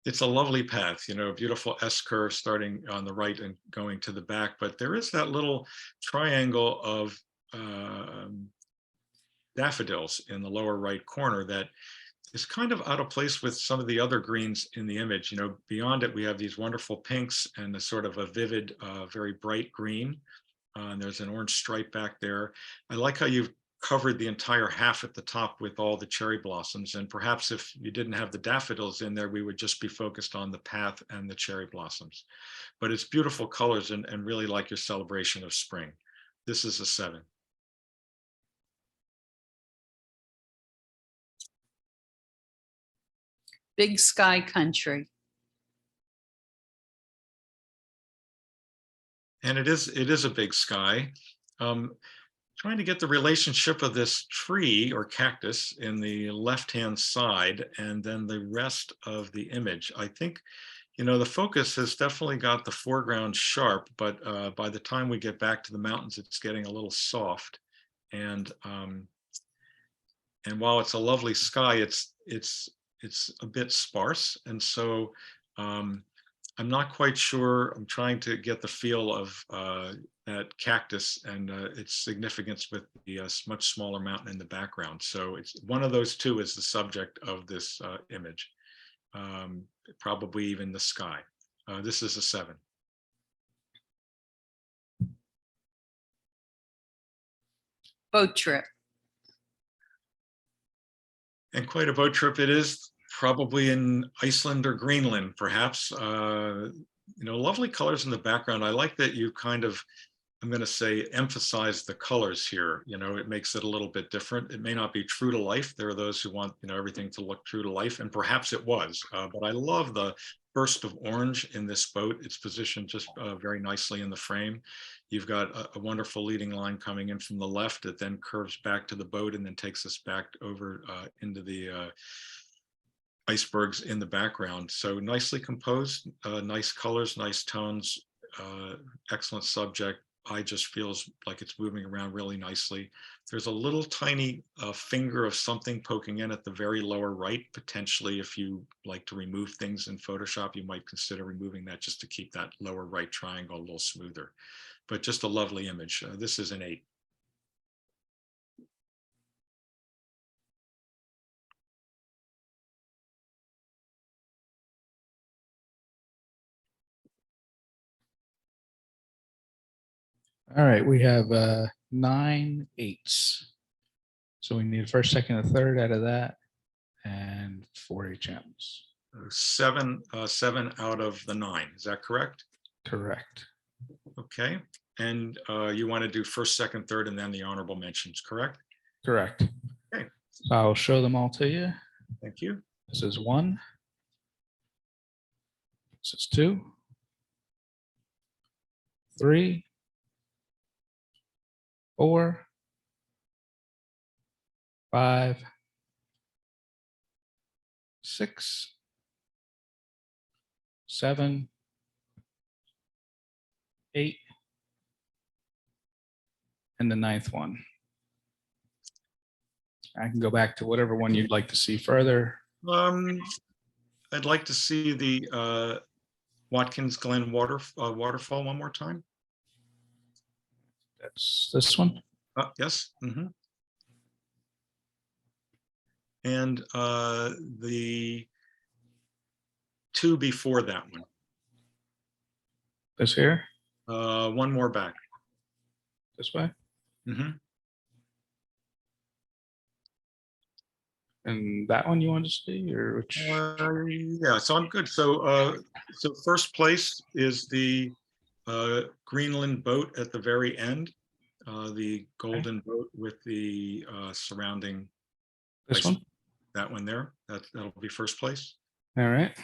It's a lovely path, a beautiful S curve starting on the right and going to the back, but there is that little triangle of daffodils in the lower right corner that is kind of out of place with some of the other greens in the image. Beyond it, we have these wonderful pinks and a sort of a vivid, very bright green. And there's an orange stripe back there. I like how you've covered the entire half at the top with all the cherry blossoms. And perhaps if you didn't have the daffodils in there, we would just be focused on the path and the cherry blossoms. But it's beautiful colors and really like your celebration of spring. This is a 7. Big Sky Country. And it is a big sky. Trying to get the relationship of this tree or cactus in the left-hand side and then the rest of the image. I think You know, the focus has definitely got the foreground sharp, but by the time we get back to the mountains, it's getting a little soft. And while it's a lovely sky, it's a bit sparse. And so I'm not quite sure. I'm trying to get the feel of that cactus and its significance with the much smaller mountain in the background. So it's one of those two is the subject of this image. Probably even the sky. This is a 7. Boat trip. And quite a boat trip it is, probably in Iceland or Greenland, perhaps. You know, lovely colors in the background. I like that you kind of, I'm going to say, emphasize the colors here. You know, it makes it a little bit different. It may not be true to life. There are those who want, you know, everything to look true to life, and perhaps it was. But I love the burst of orange in this boat. It's positioned just very nicely in the frame. You've got a wonderful leading line coming in from the left that then curves back to the boat and then takes us back over into the icebergs in the background. So nicely composed, nice colors, nice tones, excellent subject. Eye just feels like it's moving around really nicely. There's a little tiny finger of something poking in at the very lower right. Potentially, if you like to remove things in Photoshop, you might consider removing that just to keep that lower right triangle a little smoother. But just a lovely image. This is an 8. All right, we have 9 8s. So we need a first, second, and third out of that, and 4 HMs. 7 out of the 9. Is that correct? Correct. Okay. And you want to do first, second, third, and then the honorable mentions, correct? Correct. Okay. So I'll show them all to you. Thank you. This is 1. This is 2. 3. 4. 5. 6. 7. 8. And the 9th one. I can go back to whatever one you'd like to see further. I'd like to see the Watkins Glen waterfall one more time. That's this one. Yes. Mhm. And the 2 before that one. This here, One more back. this way. Mhm. And that one you want to see, or which? Yeah, so I'm good. So first place is the Greenland boat at the very end, the golden boat with the surrounding, This one. that one there. That'll be first place. All right.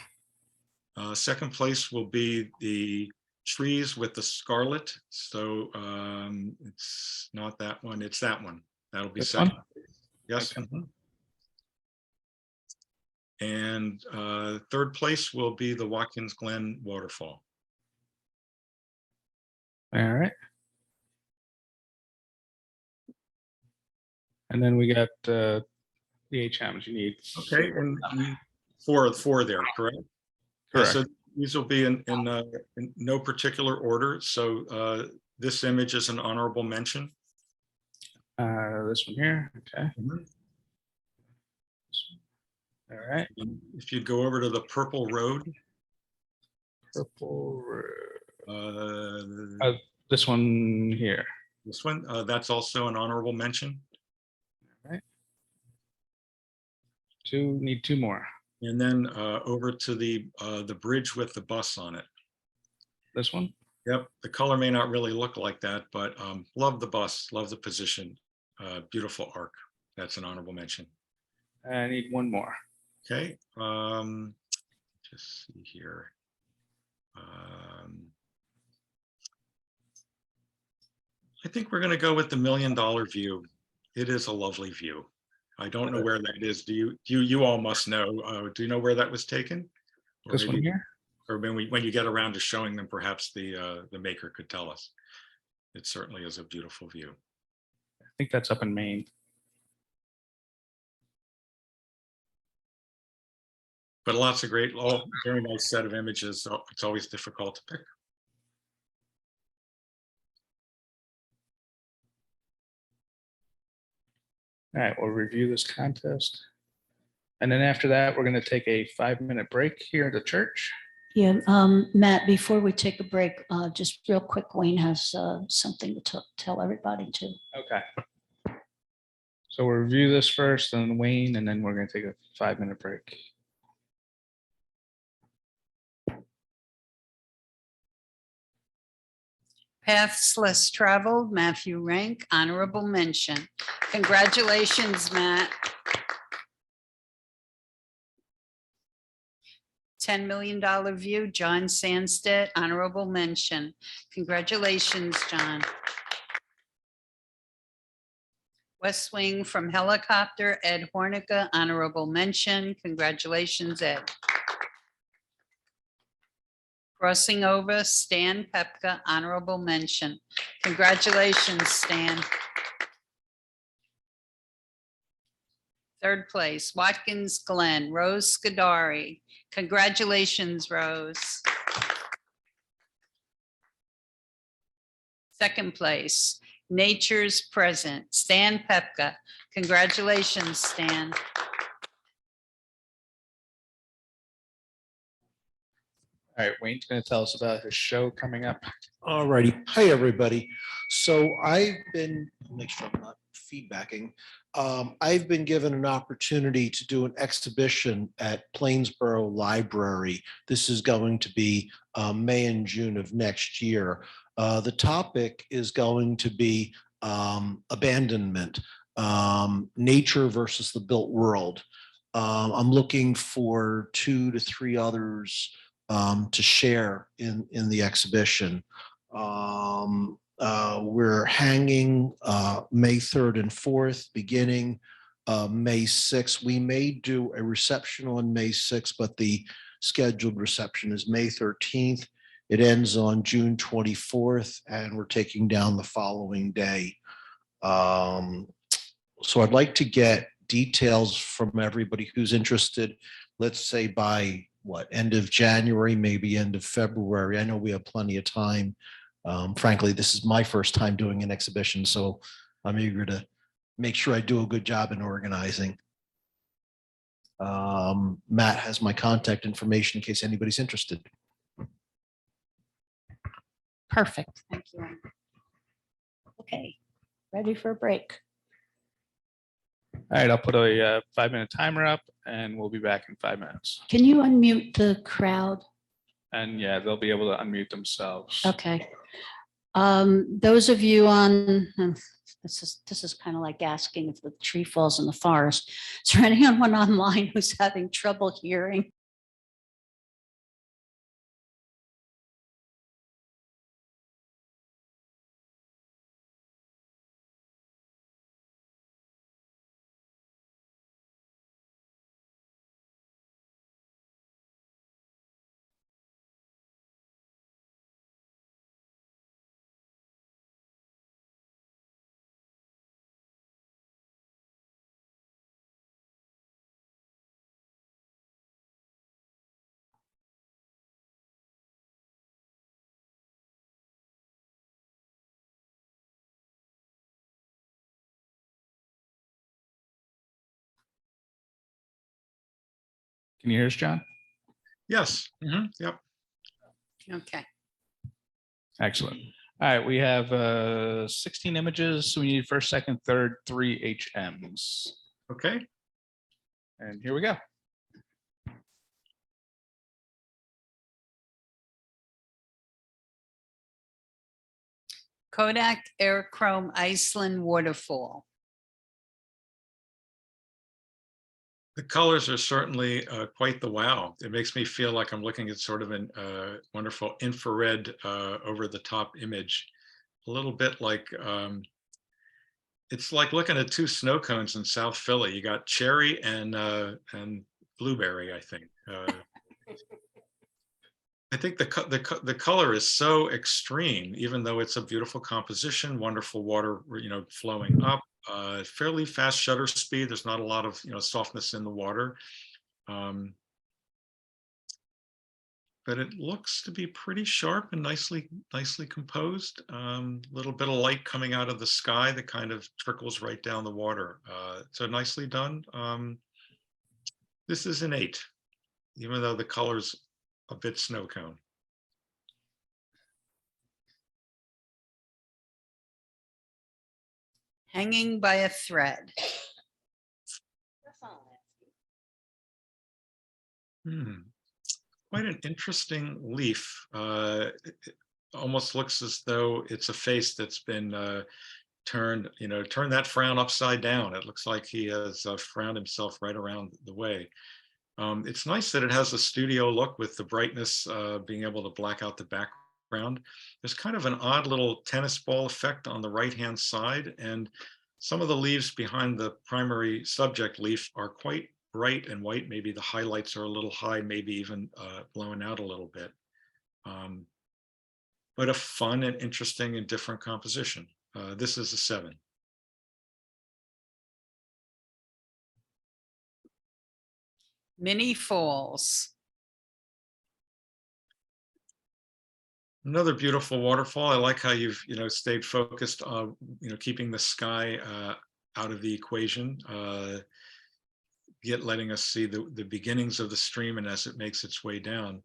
Second place will be the trees with the scarlet. So it's not that one, it's that one. That'll be This second. one? Yes. Okay. Mhm. And third place will be the Watkins Glen waterfall. All right. And then we got the HMs you need. Okay, and four there, correct? Yeah, Correct. so these will be in no particular order. So this image is an honorable mention. This one here. Okay. All right. And if you go over to the purple road, Purple. uh, This one here. this one, that's also an honorable mention. Need 2 more. And then over to the bridge with the bus on it. This one. Yep, the color may not really look like that, but love the bus, love the position, beautiful arc. That's an honorable mention. I need 1 more. Okay, just see here. I think we're going to go with the $1 million view. It is a lovely view. I don't know where that is. You all must know. Do you know where that was taken? Or This one maybe- here. or when you get around to showing them, perhaps the maker could tell us. It certainly is a beautiful view. I think that's up in Maine. But lots of great, very nice set of images. So it's always difficult to pick. All right, we'll review this contest. And then after that, we're going to take a 5-minute break here at the church. Yeah, Matt, before we take a break, just real quick, Wayne has something to tell everybody too. Okay. So we'll review this first, then Wayne, and then we're going to take a 5-minute break. Paths Less Traveled, Matthew Rank, honorable mention. Congratulations, Matt. $10 million view, John Sandstedt, honorable mention. Congratulations, John. West Wing from Helicopter, Ed Hornica, honorable mention. Congratulations, Ed. Crossing Over, Stan Pepka, honorable mention. Congratulations, Stan. Third place, Watkins Glen, Rose Scudari. Congratulations, Rose. Second place, Nature's Present, Stan Pepka. Congratulations, Stan. All right, Wayne's going to tell us about his show coming up. All righty. Hi, everybody. So I've been, make sure I'm not feedbacking. I've been given an opportunity to do an exhibition at Plainsboro Library. This is going to be May and June of next year. The topic is going to be abandonment, nature versus the built world. I'm looking for 2 to 3 others to share in the exhibition. We're hanging May 3rd and 4th, beginning May 6th. We may do a reception on May 6th, but the scheduled reception is May 13th. It ends on June 24th, and we're taking down the following day. So I'd like to get details from everybody who's interested, let's say by end of January, maybe end of February. I know we have plenty of time. Frankly, this is my first time doing an exhibition, so I'm eager to make sure I do a good job in organizing. Matt has my contact information in case anybody's interested. Perfect. Thank you. Okay, ready for a break. All right, I'll put a 5-minute timer up and we'll be back in 5 minutes. Can you unmute the crowd? And yeah, they'll be able to unmute themselves. Okay. Those of you on, this is kind of like asking if the tree falls in the forest. Is there anyone online who's having trouble hearing? Can you hear us, John? Yes. Yep. Okay. Excellent. All right, we have 16 images. So we need first, second, third, 3 HMs. Okay. And here we go. Kodak Airchrome Iceland Waterfall. The colors are certainly quite the wow. It makes me feel like I'm looking at sort of a wonderful infrared over the top image. A little bit like, it's like looking at 2 snow cones in South Philly. You got cherry and blueberry, I think. I think the color is so extreme, even though it's a beautiful composition, wonderful water, flowing up, fairly fast shutter speed. There's not a lot of, softness in the water. But it looks to be pretty sharp and nicely composed. Little bit of light coming out of the sky that kind of trickles right down the water. So nicely done. This is an 8, even though the color's a bit snow cone. Hanging by a thread. Quite an interesting leaf. It almost looks as though it's a face that's been turned that frown upside down. It looks like he has frowned himself right around the way. It's nice that it has a studio look with the brightness being able to black out the background. There's kind of an odd little tennis ball effect on the right-hand side, and some of the leaves behind the primary subject leaf are quite bright and white. Maybe the highlights are a little high, maybe even blown out a little bit. But a fun and interesting and different composition. This is a 7. Mini Falls. Another beautiful waterfall. I like how you've stayed focused on keeping the sky out of the equation, yet letting us see the beginnings of the stream and as it makes its way down.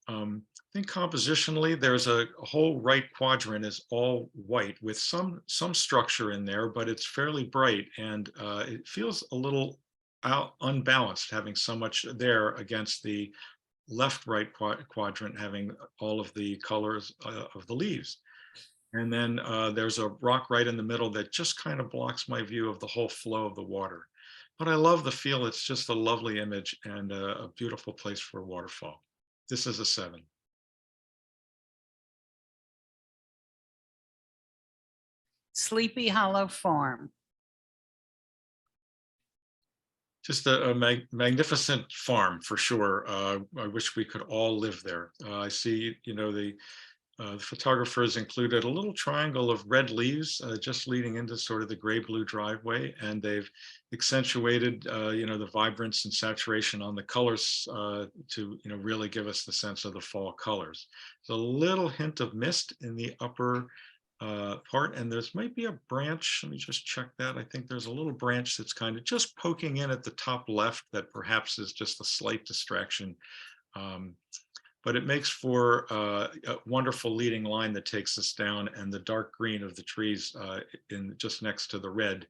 I think compositionally, there's a whole right quadrant is all white with some structure in there, but it's fairly bright, and it feels a little unbalanced having so much there against the left-right quadrant having all of the colors of the leaves. And then there's a rock right in the middle that just kind of blocks my view of the whole flow of the water. But I love the feel. It's just a lovely image and a beautiful place for a waterfall. This is a 7. Sleepy Hollow Farm. Just a magnificent farm for sure. I wish we could all live there. I see, the photographers included a little triangle of red leaves just leading into sort of the gray-blue driveway, and they've accentuated, the vibrance and saturation on the colors to, really give us the sense of the fall colors. There's a little hint of mist in the upper part, and there's might be a branch. Let me just check that. I think there's a little branch that's kind of just poking in at the top left that perhaps is just a slight distraction. But it makes for a wonderful leading line that takes us down, and the dark green of the trees in just next to the red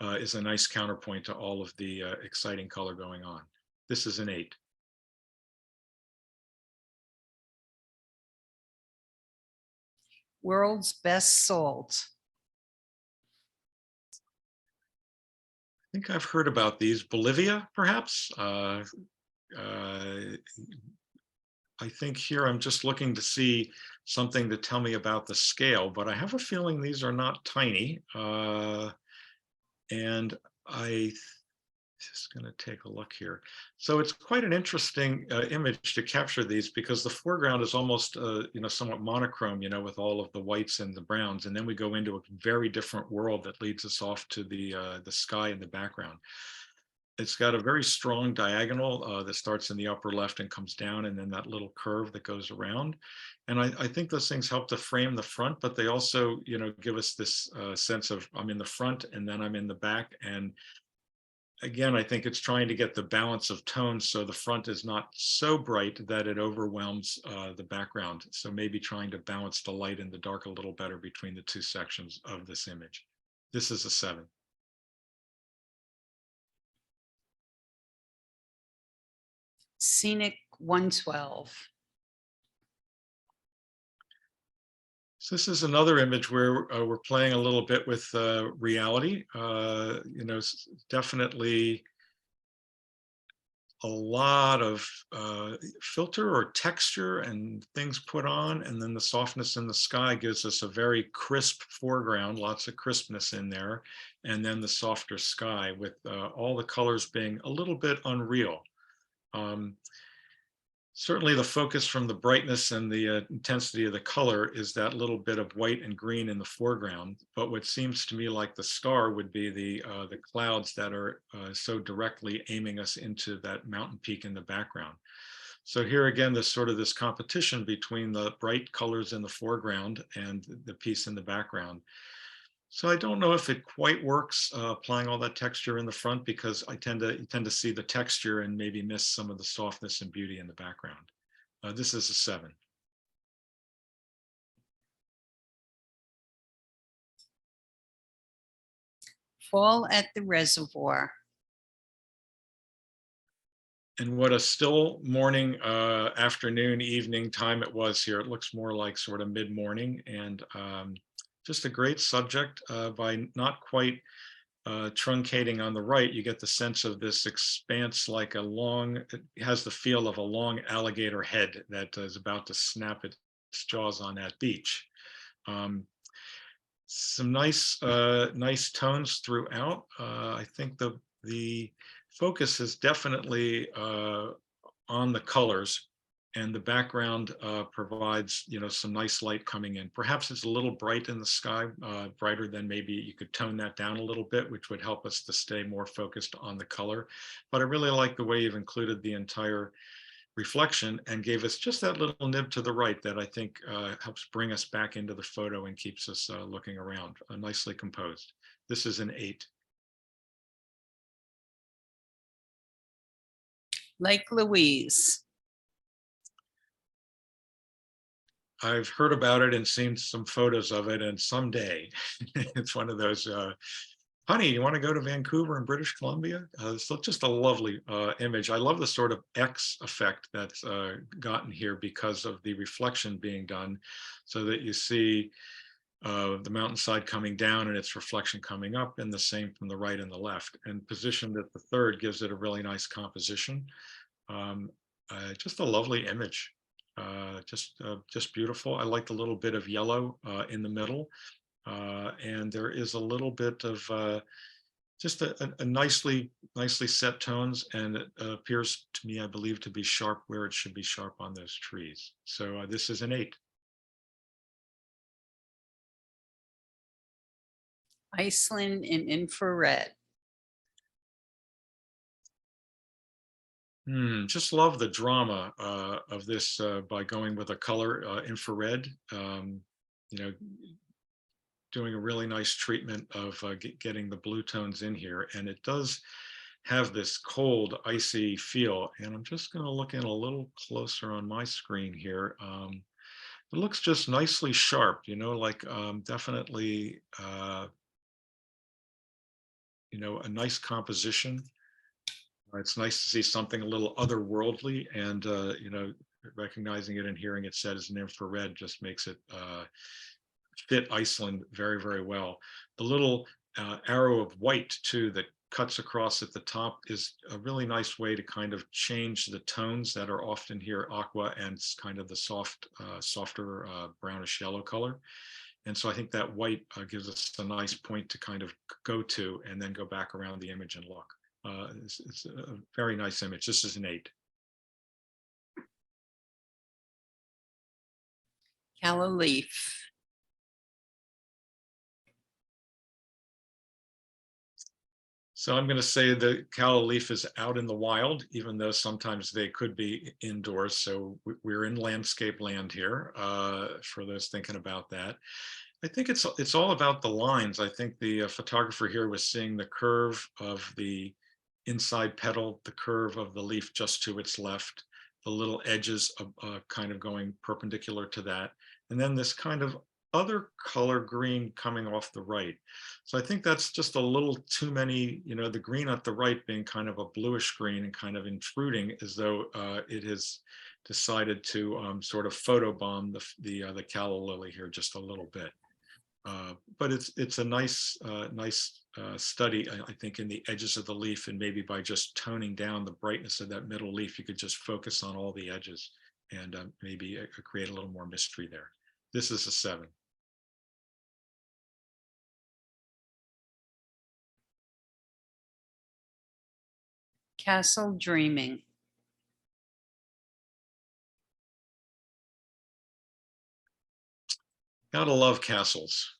is a nice counterpoint to all of the exciting color going on. This is an 8. World's Best Salt. I think I've heard about these. Bolivia, perhaps. I think here I'm just looking to see something to tell me about the scale, but I have a feeling these are not tiny. And I just going to take a look here. So it's quite an interesting image to capture these, because the foreground is almost, somewhat monochrome, with all of the whites and the browns. And then we go into a very different world that leads us off to the sky in the background. It's got a very strong diagonal that starts in the upper left and comes down, and then that little curve that goes around. And I think those things help to frame the front, but they also, give us this sense of I'm in the front and then I'm in the back. And again, I think it's trying to get the balance of tones so the front is not so bright that it overwhelms the background. So maybe trying to balance the light and the dark a little better between the two sections of this image. This is a 7. Scenic 112. So this is another image where we're playing a little bit with reality. Definitely a lot of filter or texture and things put on, and then the softness in the sky gives us a very crisp foreground, lots of crispness in there, and then the softer sky with all the colors being a little bit unreal. Certainly the focus from the brightness and the intensity of the color is that little bit of white and green in the foreground. But what seems to me like the star would be the clouds that are so directly aiming us into that mountain peak in the background. So here again, there's sort of this competition between the bright colors in the foreground and the piece in the background. So I don't know if it quite works applying all that texture in the front, because I tend to see the texture and maybe miss some of the softness and beauty in the background. This is a 7. Fall at the Reservoir. And what a still morning, afternoon, evening time it was here. It looks more like sort of mid-morning, and just a great subject by not quite truncating on the right. You get the sense of this expanse like a long, it has the feel of a long alligator head that is about to snap its jaws on that beach. Some nice tones throughout. I think the focus is definitely on the colors, and the background provides, some nice light coming in. Perhaps it's a little bright in the sky, brighter than maybe you could tone that down a little bit, which would help us to stay more focused on the color. But I really like the way you've included the entire reflection and gave us just that little nib to the right that I think helps bring us back into the photo and keeps us looking around. Nicely composed. This is an 8. Lake Louise. I've heard about it and seen some photos of it, and someday it's one of those, honey, you want to go to Vancouver in British Columbia? It's just a lovely image. I love the sort of X effect that's gotten here because of the reflection being done, so that you see the mountainside coming down and its reflection coming up, and the same from the right and the left. And positioned at the third gives it a really nice composition. Just a lovely image. Just beautiful. I like the little bit of yellow in the middle, and there is a little bit of just a nicely set tones, and it appears to me, I believe, to be sharp where it should be sharp on those trees. So this is an 8. Iceland in infrared. Just love the drama of this by going with a color infrared. Doing a really nice treatment of getting the blue tones in here, and it does have this cold, icy feel. And I'm just going to look in a little closer on my screen here. It looks just nicely sharp, like definitely, a nice composition. It's nice to see something a little otherworldly, and recognizing it and hearing it said as an infrared just makes it fit Iceland very, very well. The little arrow of white too that cuts across at the top is a really nice way to kind of change the tones that are often here aqua and kind of the softer brownish yellow color. And so I think that white gives us a nice point to kind of go to and then go back around the image and look. It's a very nice image. This is an 8. Calla Leaf. So I'm going to say the calla leaf is out in the wild, even though sometimes they could be indoors. So we're in landscape land here, for those thinking about that. I think it's all about the lines. I think the photographer here was seeing the curve of the inside petal, the curve of the leaf just to its left, the little edges kind of going perpendicular to that, and then this kind of other color green coming off the right. So I think that's just a little too many, the green at the right being kind of a bluish green and kind of intruding, as though it has decided to sort of photobomb the calla lily here just a little bit. But it's a nice study, I think, in the edges of the leaf, and maybe by just toning down the brightness of that middle leaf, you could just focus on all the edges and maybe create a little more mystery there. This is a 7. Castle Dreaming. Gotta love castles.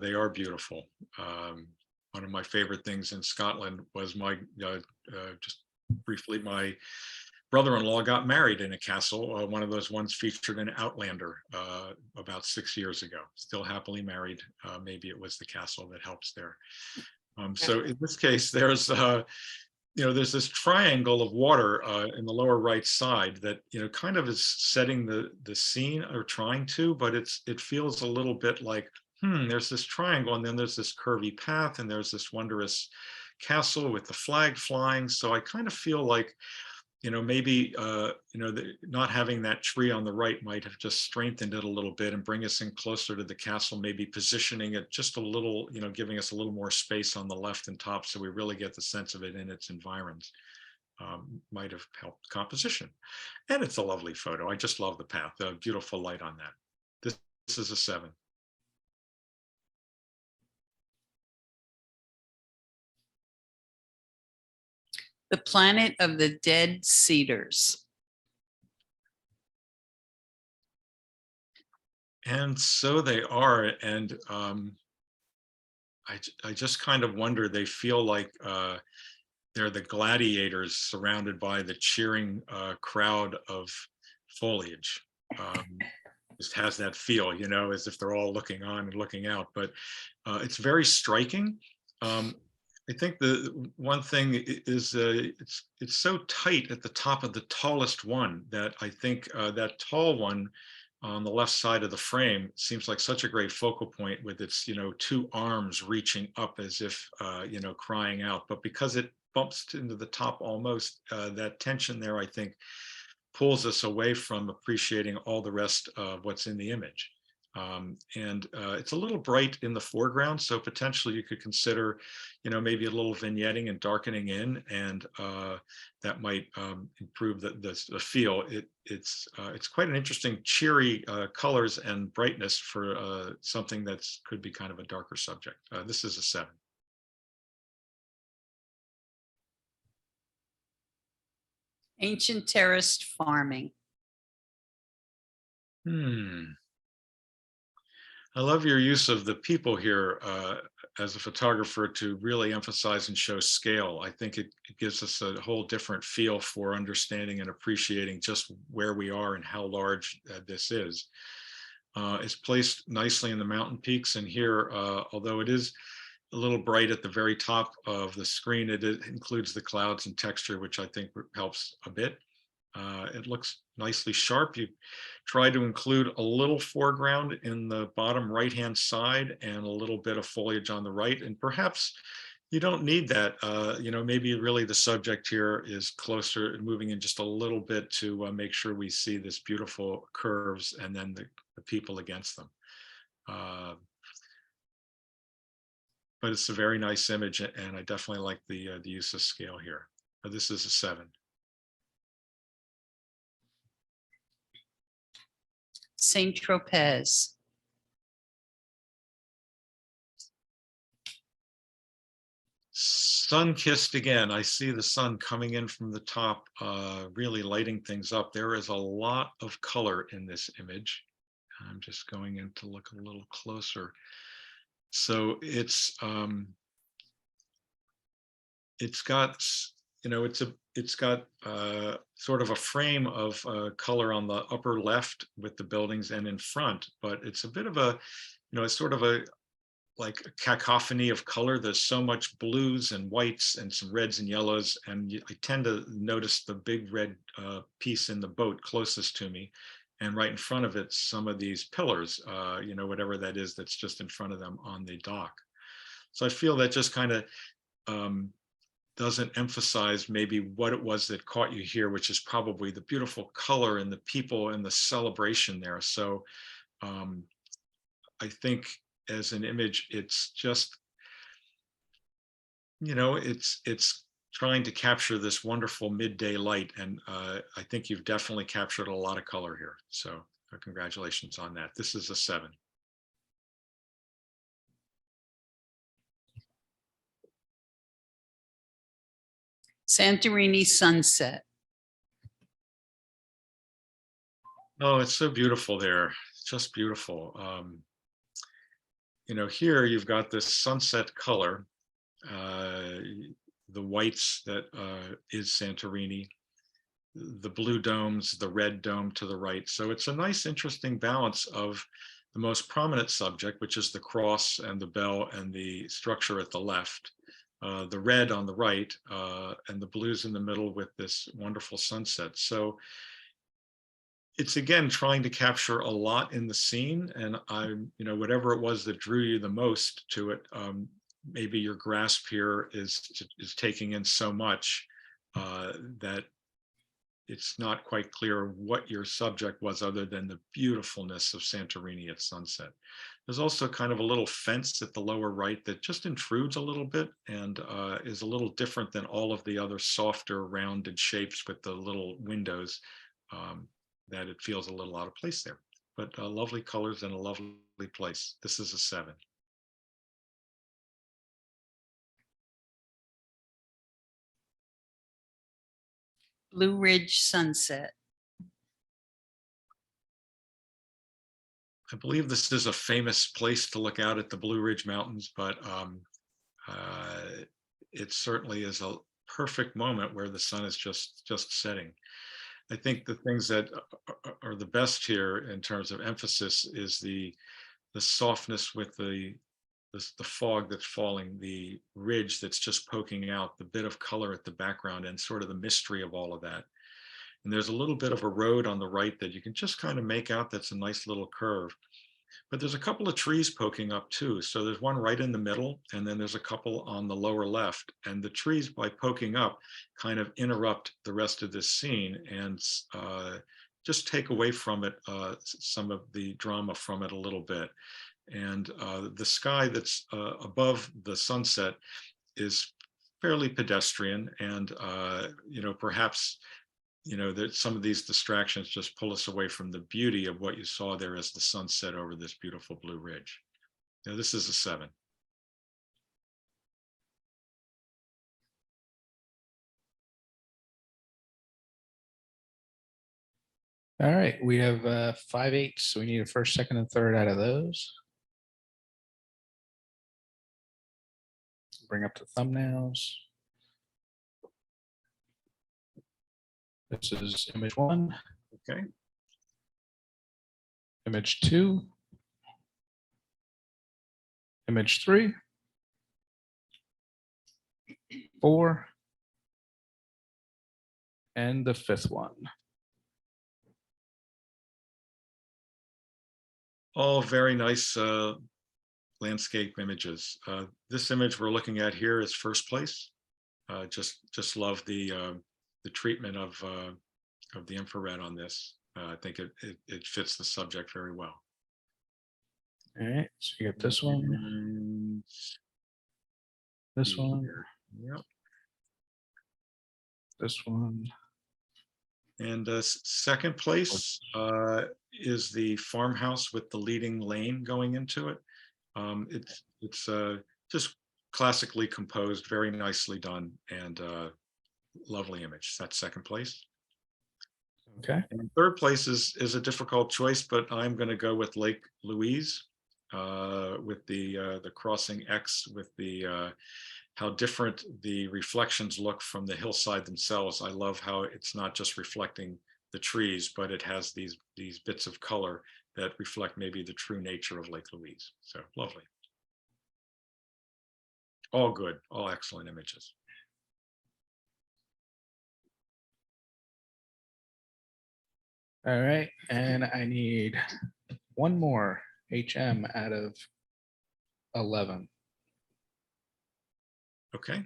They are beautiful. One of my favorite things in Scotland was just briefly, my brother-in-law got married in a castle, one of those ones featured in Outlander about 6 years ago. Still happily married. Maybe it was the castle that helps there. So in this case, there's this triangle of water in the lower right side that kind of is setting the scene, or trying to, but it feels a little bit like, there's this triangle, and then there's this curvy path, and there's this wondrous castle with the flag flying. So I kind of feel like, maybe not having that tree on the right might have just strengthened it a little bit and bring us in closer to the castle, maybe positioning it just a little, giving us a little more space on the left and top, so we really get the sense of it in its environs. Might have helped composition. And it's a lovely photo. I just love the path, the beautiful light on that. This is a 7. The Planet of the Dead Cedars. And so they are. And I just kind of wonder, they feel like they're the gladiators surrounded by the cheering crowd of foliage. Just has that feel, as if they're all looking on and looking out. But it's very striking. I think the one thing is it's so tight at the top of the tallest one that I think that tall one on the left side of the frame seems like such a great focal point, with its 2 arms reaching up as if crying out. But because it bumps into the top almost, that tension there, I think, pulls us away from appreciating all the rest of what's in the image. And it's a little bright in the foreground, so potentially you could consider, maybe a little vignetting and darkening in, and that might improve the feel. It's quite an interesting, cheery colors and brightness for something that's could be kind of a darker subject. This is a 7. Ancient terraced farming. I love your use of the people here as a photographer to really emphasize and show scale. I think it gives us a whole different feel for understanding and appreciating just where we are and how large this is. It's placed nicely in the mountain peaks, and here, although it is a little bright at the very top of the screen, it includes the clouds and texture, which I think helps a bit. It looks nicely sharp. You try to include a little foreground in the bottom right-hand side and a little bit of foliage on the right. And perhaps you don't need that. Maybe really the subject here is closer and moving in just a little bit to make sure we see this beautiful curves and then the people against them. But it's a very nice image, and I definitely like the use of scale here. This is a 7. Saint Tropez. Sun-kissed again. I see the sun coming in from the top, really lighting things up. There is a lot of color in this image. I'm just going in to look a little closer. So it's got, it's got sort of a frame of color on the upper left with the buildings and in front, but it's a bit of a, it's sort of a like a cacophony of color. There's so much blues and whites and some reds and yellows, and I tend to notice the big red piece in the boat closest to me, and right in front of it, some of these pillars, whatever that is that's just in front of them on the dock. So I feel that just kind of doesn't emphasize maybe what it was that caught you here, which is probably the beautiful color and the people and the celebration there. So I think as an image, it's just, it's trying to capture this wonderful midday light. And I think you've definitely captured a lot of color here. So congratulations on that. This is a 7. Santorini sunset. Oh, it's so beautiful there. It's just beautiful. here you've got this sunset color, the whites that is Santorini, the blue domes, the red dome to the right. So it's a nice, interesting balance of the most prominent subject, which is the cross and the bell and the structure at the left, the red on the right, and the blues in the middle with this wonderful sunset. So it's again trying to capture a lot in the scene, and whatever it was that drew you the most to it, maybe your grasp here is taking in so much that it's not quite clear what your subject was other than the beautifulness of Santorini at sunset. There's also kind of a little fence at the lower right that just intrudes a little bit and is a little different than all of the other softer rounded shapes with the little windows, that it feels a little out of place there. But lovely colors and a lovely place. This is a 7. Blue Ridge Sunset. I believe this is a famous place to look out at the Blue Ridge Mountains, but it certainly is a perfect moment where the sun is just setting. I think the things that are the best here in terms of emphasis is the softness with the fog that's falling, the ridge that's just poking out, the bit of color at the background, and sort of the mystery of all of that. And there's a little bit of a road on the right that you can just kind of make out that's a nice little curve. But there's a couple of trees poking up too. So there's one right in the middle, and then there's a couple on the lower left. And the trees, by poking up, kind of interrupt the rest of this scene and just take away from it some of the drama from it a little bit. And the sky that's above the sunset is fairly pedestrian, and perhaps that some of these distractions just pull us away from the beauty of what you saw there as the sun set over this beautiful Blue Ridge. Now, this is a 7. All right, we have 5 8s, so we need a first, second, and third out of those. Bring up the thumbnails. This is image 1. Okay. Image 2. Image 3. 4. And the 5th one. All very nice landscape images. This image we're looking at here is first place. Just love the treatment of the infrared on this. I think it fits the subject very well. All right, so you get this one, And this one, yep. this one. And second place is the farmhouse with the leading lane going into it. It's just classically composed, very nicely done, and lovely image. That's second place. Okay. And third place is a difficult choice, but I'm going to go with Lake Louise, with the crossing X, with the how different the reflections look from the hillside themselves. I love how it's not just reflecting the trees, but it has these bits of color that reflect maybe the true nature of Lake Louise. So lovely. All good, all excellent images. All right, and I need one more HM out of 11. Okay.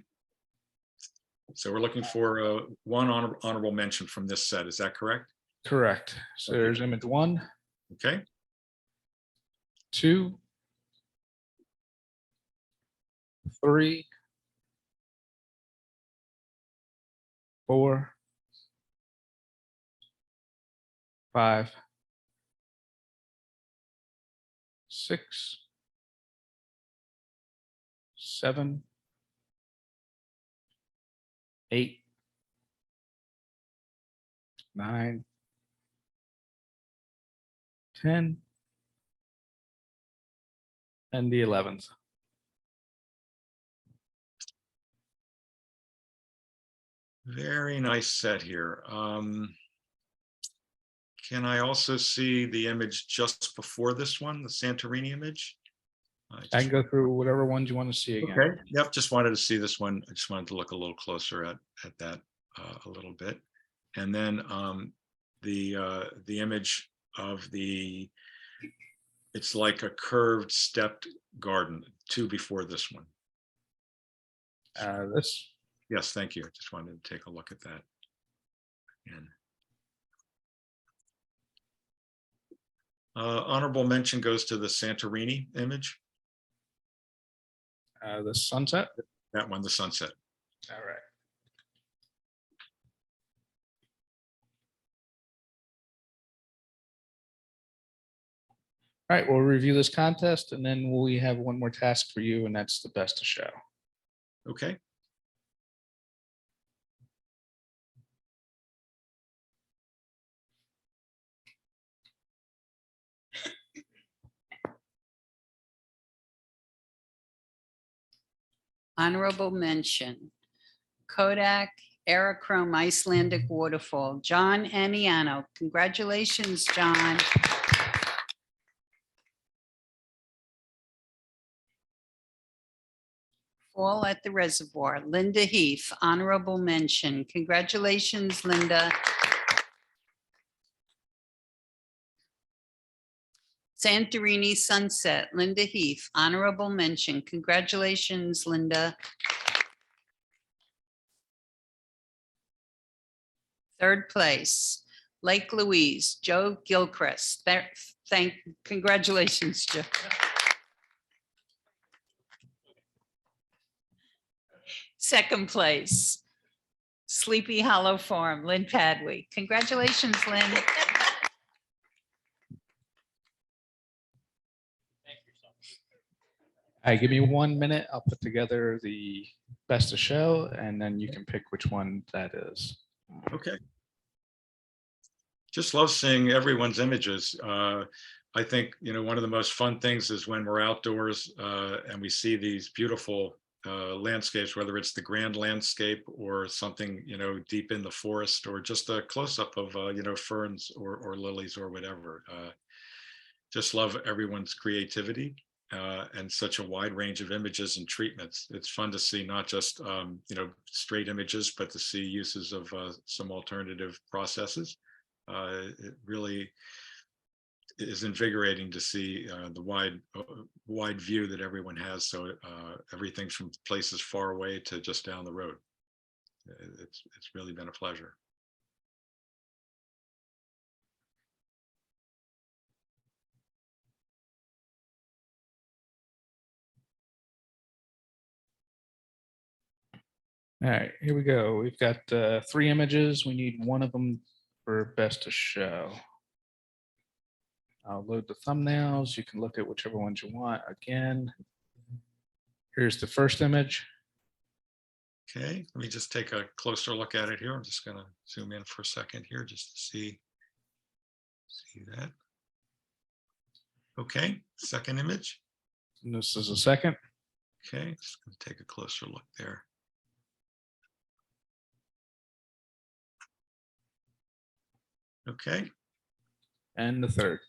So we're looking for one honorable mention from this set. Is that correct? Correct. So Okay. there's image 1, Okay. 2, 3, 4, 5, 6, 7, 8, 9, 10, And the 11th. Very nice set here. Can I also see the image just before this one, the Santorini image? I can go through whatever ones you want to see again. Okay, yep, just wanted to see this one. I just wanted to look a little closer at that a little bit. And then the image of it's like a curved stepped garden, two before this one. This. Yes, thank you. I just wanted to take a look at that. And honorable mention goes to the Santorini image, The sunset. that one, the sunset. All right. All right, we'll review this contest and then we have one more task for you, and that's the best of show. Okay. Honorable mention, Kodak Aerochrome Icelandic Waterfall, John Aniano. Congratulations, John. Fall at the Reservoir, Linda Heath, honorable mention. Congratulations, Linda. Santorini Sunset, Linda Heath, honorable mention. Congratulations, Linda. Third place, Lake Louise, Joe Gilchrist. Congratulations, Joe. Second place, Sleepy Hollow Farm, Lynn Padway. Congratulations, Lynn. All right, give me 1 minute. I'll put together the best of show and then you can pick which one that is. Okay. Just love seeing everyone's images. I think, one of the most fun things is when we're outdoors and we see these beautiful landscapes, whether it's the grand landscape or something, deep in the forest, or just a close-up of, ferns or lilies or whatever. Just love everyone's creativity and such a wide range of images and treatments. It's fun to see not just, straight images, but to see uses of some alternative processes. It really is invigorating to see the wide view that everyone has. So everything from places far away to just down the road. It's really been a pleasure. All right, here we go. We've got 3 images. We need one of them for best of show. I'll load the thumbnails. You can look at whichever ones you want. Again, here's the first image. Okay, let me just take a closer look at it here. I'm just going to zoom in for a second here just to see that. Okay, second image. And this is a second. Okay, just going to take a closer look there. Okay. And the third.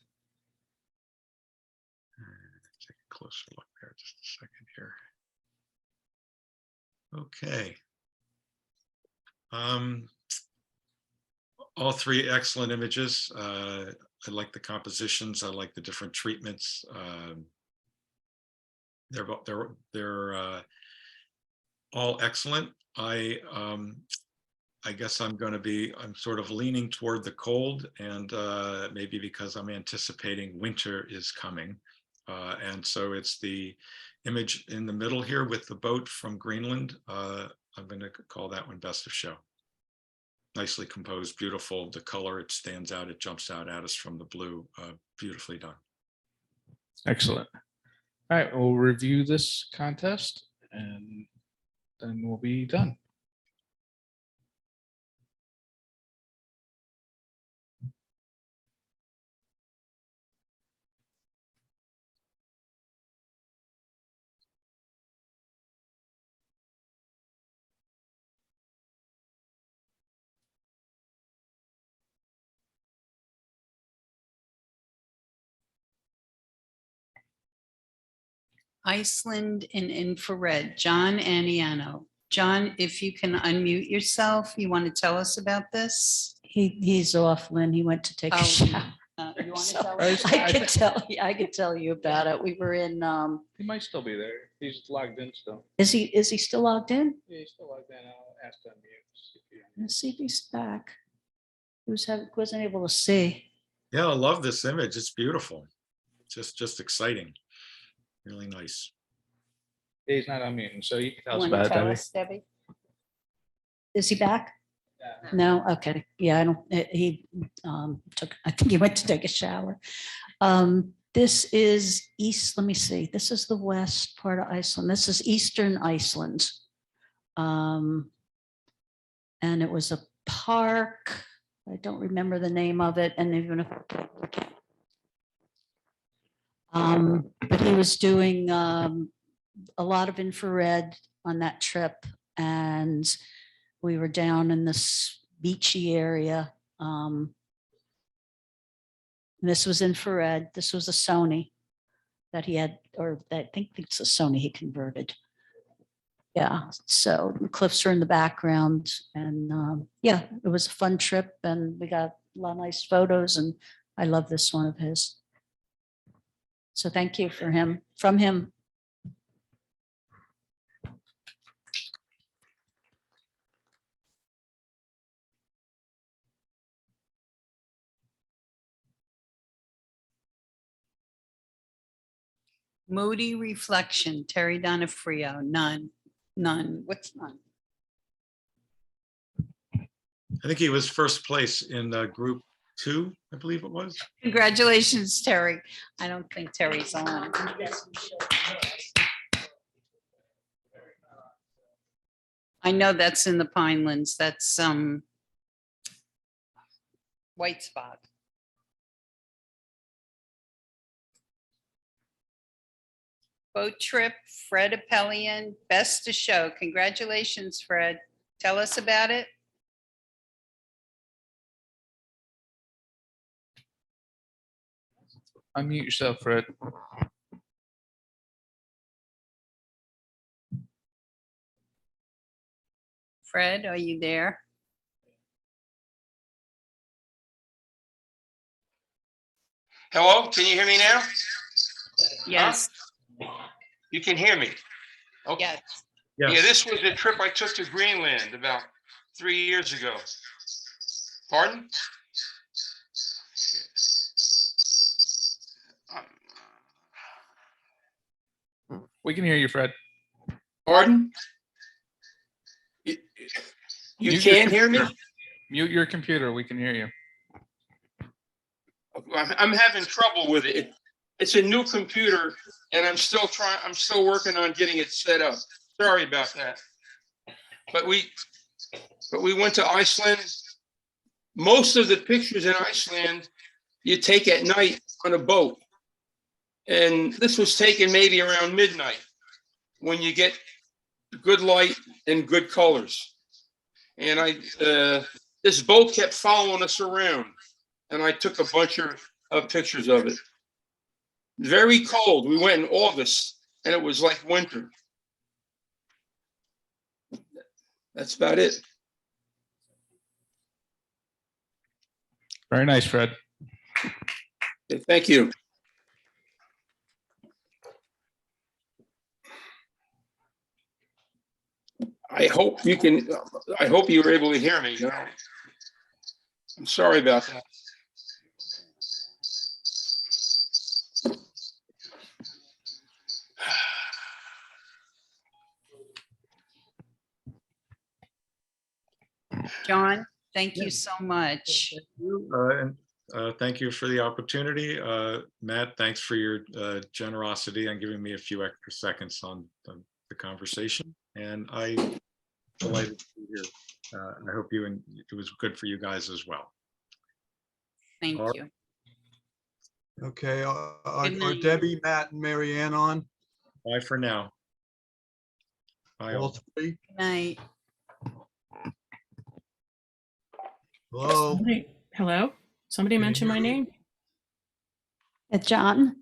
Take a closer look there, just a second here. Okay. All 3 excellent images. I like the compositions. I like the different treatments. They're all excellent. I guess I'm sort of leaning toward the cold, and maybe because I'm anticipating winter is coming. And so it's the image in the middle here with the boat from Greenland. I'm going to call that one best of show. Nicely composed, beautiful. The color, it stands out, it jumps out at us from the blue. Beautifully done. Excellent. All right, we'll review this contest and then we'll be done. Iceland in infrared, John Aniano. John, if you can unmute yourself, you want to tell us about this? He's off, Lynn. He went to take a Oh, shower. You want to So tell I us? was- I could tell you about it. We were in, He might still be there. He's logged in still. is he still logged in? Yeah, he's still logged in. I'll ask to unmute. Let's see if he's back. Wasn't able to see. Yeah, I love this image. It's beautiful. Just exciting. Really nice. He's not unmuting, so you can tell us Want to about it, tell Debbie. us, Debbie? Is he back? No, okay. Yeah, I don't, I think he went to take a shower. This is east, let me see, this is the west part of Iceland. This is Eastern Iceland. And it was a park. I don't remember the name of it, and even if but he was doing a lot of infrared on that trip, and we were down in this beachy area. This was infrared. This was a Sony that he had, or I think it's a Sony he converted. Yeah, so the cliffs are in the background, and yeah, it was a fun trip, and we got a lot of nice photos, and I love this one of his. So thank you from him. Moody reflection, Terry Donofrio, none. What's none? I think he was first place in group 2, I believe it was. Congratulations, Terry. I don't think Terry's on. I know that's in the Pinelands. That's white spot. Boat trip, Fred Appelian, best to show. Congratulations, Fred. Tell us about it. Unmute yourself, Fred. Fred, are you there? Hello, can you hear me now? Yes, You can hear me? Okay. yes. Yeah, Yes. this was a trip I took to Greenland about 3 years ago. Pardon? We can hear you, Fred. Pardon? You Mute your can't hear me? computer. Mute your computer. We can hear you. I'm having trouble with it. It's a new computer and I'm still working on getting it set up. Sorry about that. But we went to Iceland. Most of the pictures in Iceland you take at night on a boat. And this was taken maybe around midnight when you get good light and good colors. And this boat kept following us around and I took a bunch of pictures of it. Very cold. We went in August and it was like winter. That's about it. Very nice, Fred. Okay, thank you. I hope you were able to hear me. I'm sorry about that. John, thank you so much. Thank you for the opportunity. Matt, thanks for your generosity and giving me a few extra seconds on the conversation. And I'm delighted to be here. I hope it was good for you guys as well. Thank All you. Okay, are Good night. Debbie, Matt, and Mary Ann on? Bye for now. Bye all. All three? Good night. Hello? Hello? Somebody Can you mentioned my hear me? name? John?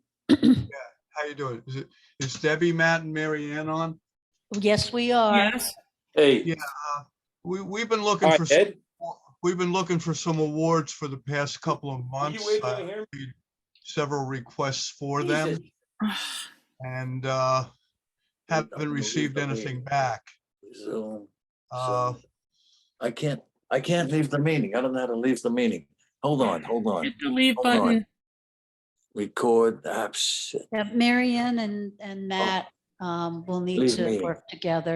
How you doing? Is Debbie, Matt, and Mary Ann on? Yes, we are. Yes. Hey, Yeah. We've been looking hi, for, Ed. we've been looking for some awards for the past couple of Are you months. able to hear me? Several requests for Jesus. them and haven't received anything back. Zoom. Uh, Zoom. I can't leave the meeting. I don't know how to leave the meeting. Hold on. Hit the leave Hold on. button. Record apps. Yeah, Marianne and Matt will need Leave to meeting. work together